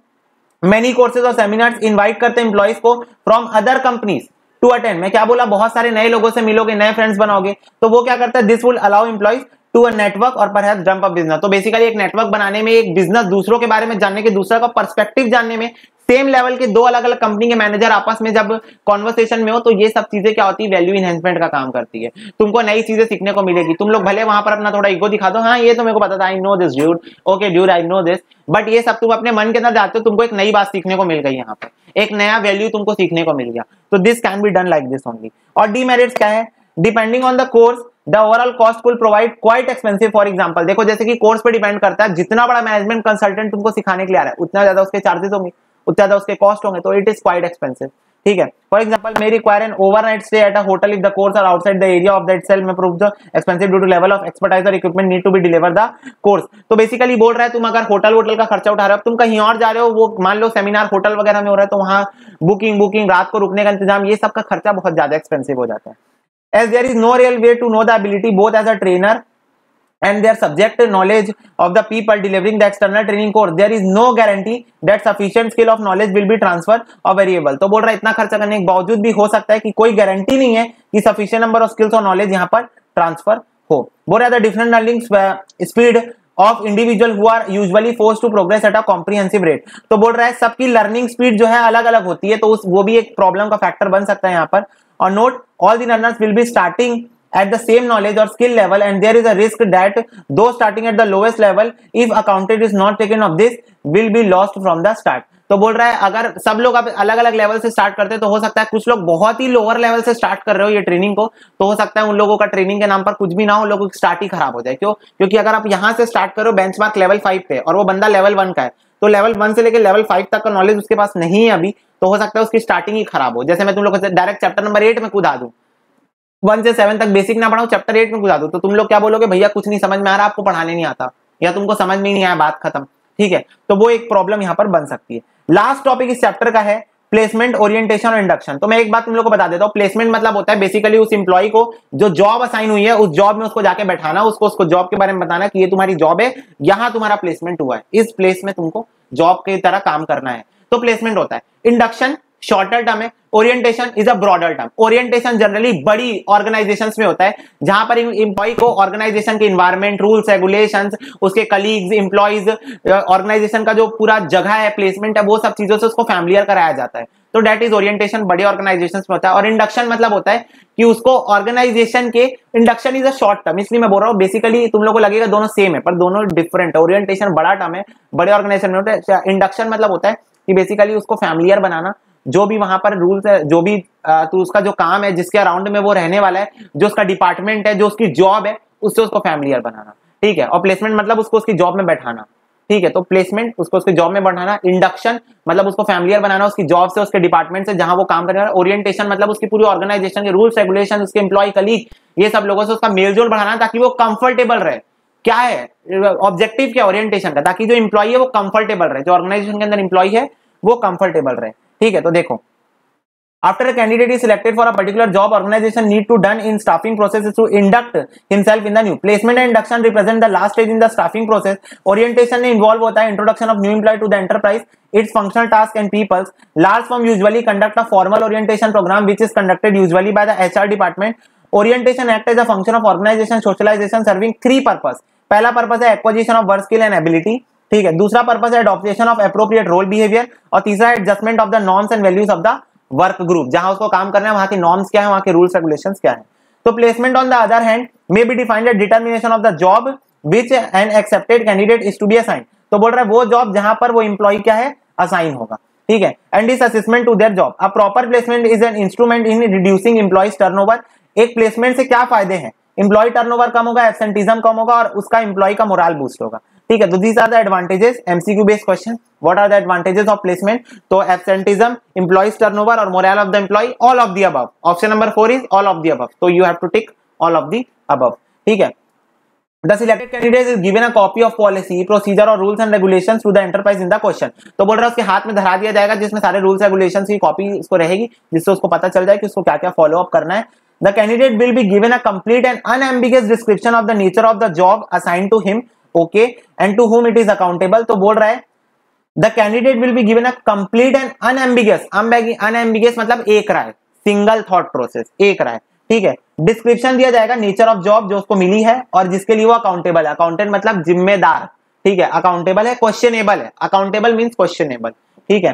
Speaker 1: मेनी कोर्सेज और सेमिनार्स इनवाइट करते हैं एम्प्लॉइज को from other companies to attend, मैं क्या बोला, बहुत सारे नए लोगों से मिलोगे, नए फ्रेंड्स बनाओगे, तो वो क्या करता है, this will allow employees to a network और परहैप्स ड्रम अप बिजनेस, तो बेसिकली एक नेटवर्क बनाने में, एक बिजनेस दूसरों के बारे में जानने के, दूसरा का पर्सपेक्टिव जानने में, सेम लेवल के दो अलग अलग कंपनी के मैनेजर आपस में जब कॉन्वर्सेशन में हो, तो ये सब चीजें क्या होती है, वैल्यू इनहेंसमेंट का काम करती है। तुमको नई चीजें सीखने को मिलेगी। तुम लोग भले वहां पर अपना थोड़ा ईगो दिखा दो, हाँ ये तो मेरे को पता था, I know this dude, okay dude I know this, but ये सब तुम अपने मन के अंदर जाते हो, तुमको एक नई बात सीखने को मिल गई, यहाँ पर एक नया वैल्यू तुमको सीखने को मिल गया। तो this can be done like this only. और डीमेरिट्स क्या है, depending on the course the overall cost will provide quite expensive. For example देखो, जैसे कि कोर्स पे डिपेंड करता है, जितना बड़ा मैनेजमेंट कंसल्टेंट तुमको सिखाने के लिए आ रहा है उतना ज्यादा उसके चार्जेस होंगे, उतना ज्यादा उसके कॉस्ट होंगे, तो इट इज क्वाइट एक्सपेंसिव। ठीक है, for example may require an overnight stay at a hotel if the course are outside the area of the itself may prove the expensive due to level of expertise और equipment need to be deliver the course. तो बेसिकली बोल रहा है, तुम अगर होटल का खर्चा उठा रहे हो, तुम कहीं और जा रहे हो, वो मान लो सेमिनार होटल वगैरह में हो रहा है, तो वहां बुकिंग रात को रुकने का इंतजाम, ये सब का खर्चा बहुत ज्यादा एक्सपेंसिव हो जाता है। As there is no real way to know the ability both as a trainer and their subject knowledge of the people delivering the external training course, there is no guarantee that sufficient skill of knowledge will be transferred or variable। तो बोल रहा है इतना खर्चा करने के बावजूद भी हो सकता है कि कोई गारंटी नहीं है कि सफिशिएंट नंबर ऑफ स्किल्स और नॉलेज यहाँ पर ट्रांसफर हो। बोल रहा है the different learning speed of individual who are usually force to progress at a comprehensive rate. तो बोल रहा है सबकी लर्निंग स्पीड जो है अलग अलग होती है, तो वो भी एक प्रॉब्लम का फैक्टर बन सकता है यहाँ पर। और note, all the learners will be starting at the same knowledge or skill level and there is a risk that those starting at the lowest level, if accounted is not taken of this, will be lost from the start। तो बोल रहा है अगर सब लोग अब अलग अलग लेवल से स्टार्ट करते हैं, तो हो सकता है कुछ लोग बहुत ही लोअर लेवल से स्टार्ट कर रहे हो ये ट्रेनिंग को, तो हो सकता है उन लोगों का ट्रेनिंग के नाम पर कुछ भी ना हो, लोगों की स्टार्ट ही खराब हो जाए। क्यों? क्योंकि अगर आप यहाँ से स्टार्ट करो बेंचमार्क लेवल 5 पे और वो बंदा लेवल 1 का है, तो लेवल 1 से लेकर लेवल 5 तक का नॉलेज उसके पास नहीं है अभी, तो हो सकता है उसकी स्टार्टिंग ही खराब हो। जैसे मैं तुम लोग को डायरेक्ट चैप्टर नंबर 8 में कूदा दूं, 1 से 7 तक बेसिक ना पढ़ाऊं, चैप्टर 8 में कूदा दूं, तो तुम लोग क्या बोलोगे, भैया कुछ नहीं समझ में आ रहा, आपको पढ़ाने नहीं आता, या तुमको समझ में ही नहीं आया, बात खत्म। ठीक है, तो वो एक प्रॉब्लम यहाँ पर बन सकती है। लास्ट टॉपिक इस चैप्टर का है प्लेसमेंट, ओरिएंटेशन और इंडक्शन। तो मैं एक बात तुम लोग को बता देता हूँ, प्लेसमेंट मतलब होता है बेसिकली उस एम्प्लॉय को जो जॉब असाइन हुई है, उस जॉब में उसको जाके बैठाना, उसको जॉब के बारे में बताना कि ये तुम्हारी जॉब है, यहां तुम्हारा प्लेसमेंट हुआ है, इस प्लेस में तुमको जॉब की तरह काम करना है, तो प्लेसमेंट होता है। इंडक्शन शॉर्टर टर्म है, orientation is a broader term. Orientation generally बड़ी ऑर्गेनाइजेशंस में होता है, जहां पर एम्प्लॉय को ऑर्गेनाइजेशन के इन्वायरमेंट, रूल्स रेगुलेशंस, उसके कलीग्स, एम्प्लॉइज, ऑर्गेनाइजेशन का जो पूरा जगह है, प्लेसमेंट है, वो सब चीजों से उसको फैमिलियर कराया जाता है, तो दैट इज ओरिएंटेशन, बड़ी ऑर्गेनाइजेशंस में होता है। और इंडक्शन मतलब होता है कि उसको ऑर्गेनाइजेशन के, induction is a short term, इसलिए मैं बोल रहा हूँ बेसिकली तुम लोगों को लगेगा दोनों सेम है, पर दोनों डिफरेंट है। ओरिएंटेशन बड़ा टर्म है, बड़े ऑर्गेनाइजेशन में होता है। इंडक्शन मतलब होता है कि बेसिकली उसको फैमिलियर बनाना, जो भी वहां पर रूल्स है, जो भी तो उसका जो काम है, जिसके अराउंड में वो रहने वाला है, जो उसका डिपार्टमेंट है, जो उसकी जॉब है, उससे उसको फैमिलियर बनाना। ठीक है, और प्लेसमेंट मतलब उसको उसकी जॉब में बैठाना। ठीक है, तो प्लेसमेंट उसको उसकी जॉब में बढ़ाना, इंडक्शन मतलब उसको फैमिलियर बनाना उसकी जॉब से, उसके डिपार्टमेंट से जहां वो काम करने वाला है, ओरिएंटेशन मतलब उसकी पूरी ऑर्गेनाइजेशन के रूल्स रेगुलेशन, उसके एम्प्लॉय कलीग, ये सब लोगों से उसका मेलजोल बढ़ाना ताकि वो कंफर्टेबल रहे। क्या है ऑब्जेक्टिव, क्या ओरिएंटेशन का, ताकि जो एम्प्लॉय है वो कंफर्टेबल रहे, जो ऑर्गेनाइजेशन के अंदर एम्प्लॉय है वो कंफर्टेबल रहे। ठीक है, तो देखो, after a candidate is selected for a particular job, organization need to done in staffing process is to induct himself in the new placement and induction represent the last stage in the staffing process। orientation में involve होता है introduction of new employee to the enterprise, its functional task and peoples। large firm usually conduct a formal orientation program which is conducted usually by the HR department। orientation act as a function of organization socialization serving 3 purpose। पहला पर्पस है acquisition of work skill and ability. ठीक है, दूसरा पर्पस है adaptation of appropriate role behaviour, और तीसरा adjustment of the norms and values of the work group. जहां उसको काम करना है वहां की नॉर्म्स क्या है, वहां के रूल्स रेगुलेशंस क्या है। तो placement on the other hand may be defined as determination of the job which an accepted candidate is to be assign. तो बोल रहा है वो जॉब जहां पर वो एम्प्लॉय क्या है, असाइन होगा। ठीक है, and this assessment to their job. A proper placement is an instrument in reducing employees turnover. एक प्लेसमेंट से क्या फायदे हैं, एम्प्लॉय टर्नओवर कम होगा, एब्सेंटिज्म कम होगा, और उसका एम्प्लॉय का मोरल बूस्ट होगा। ठीक है, तो these are the advantages, MCQ based question, what are the advantages of placement. तो एब्सेंटिज्म, एम्प्लॉइज टर्नओवर और moral of the employee, all of the above. Option number 4 is all of the above, तो you have to tick all of the above. ठीक है, The selected candidate is given a copy of policy, procedure और rules and regulations to the enterprise in the question। तो बोल रहा है उसके हाथ में धरा दिया जाएगा जिसमें सारे रूल्स रेगुलेशंस की कॉपी उसको रहेगी, जिससे उसको पता चल जाए कि उसको क्या क्या फॉलो अप करना है। The candidate will be given a complete and unambiguous description of the nature of the job assigned to him, okay, and to whom it is accountable। तो बोल रहा है the candidate will be given a complete and unambiguous मतलब एक राय, सिंगल थॉट प्रोसेस, एक राय। ठीक है, डिस्क्रिप्शन दिया जाएगा नेचर ऑफ जॉब जो उसको मिली है और जिसके लिए वो अकाउंटेबल है। अकाउंटेंट मतलब जिम्मेदार। ठीक है, अकाउंटेबल है, क्वेश्चनेबल है, अकाउंटेबल मींस क्वेश्चनेबल। ठीक है,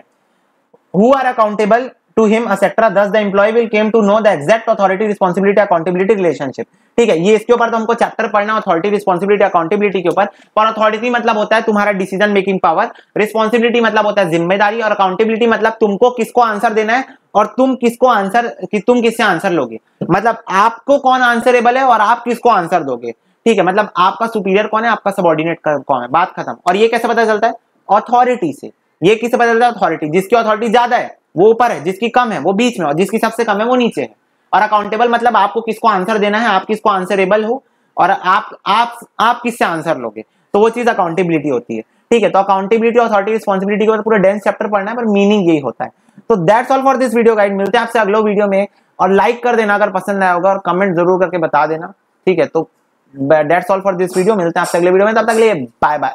Speaker 1: who are accountable to him etc. Thus the employee will came to know the exact authority responsibility accountability relationship। ठीक है, ये इसके ऊपर तो हमको चैप्टर पढ़ना अथॉरिटी रिस्पॉन्सिबिलिटी अकाउंटेबिलिटी के ऊपर। पर अथॉरिटी मतलब होता है तुम्हारा डिसीजन मेकिंग पावर, रिस्पॉन्सिबिलिटी मतलब होता है जिम्मेदारी, और अकाउंटेबिलिटी मतलब तुमको किसको आंसर देना है और तुम किससे आंसर लोगे, मतलब आपको कौन आंसरेबल है और आप किसको आंसर दोगे। ठीक है, मतलब आपका सुपीरियर कौन है, आपका सबऑर्डिनेट कौन है, बात खत्म। और ये कैसे पता चलता है, अथॉरिटी से। ये किससे पता चलता है, अथॉरिटी। जिसकी अथॉरिटी ज्यादा है वो ऊपर है, जिसकी कम है वो बीच में, और जिसकी सबसे कम है वो नीचे है। और अकाउंटेबल मतलब आपको किसको आंसर देना है, आप किसको आंसरेबल हो, और आप किससे आंसर लोगे, तो वो चीज अकाउंटेबिलिटी होती है। ठीक है, तो अकाउंटेबिलिटी और अथॉरिटी रिस्पॉन्सिबिलिटी के ऊपर पूरा डेंस चैप्टर पढ़ना है, पर मीनिंग यही होता है। तो that's all for this video guide. मिलते हैं आपसे अगले वीडियो में, और लाइक कर देना अगर पसंद आया होगा, और कमेंट जरूर करके बता देना। ठीक है, तो that's all for this video. मिलते हैं आपसे अगले वीडियो में, तब तक के लिए बाय बाय।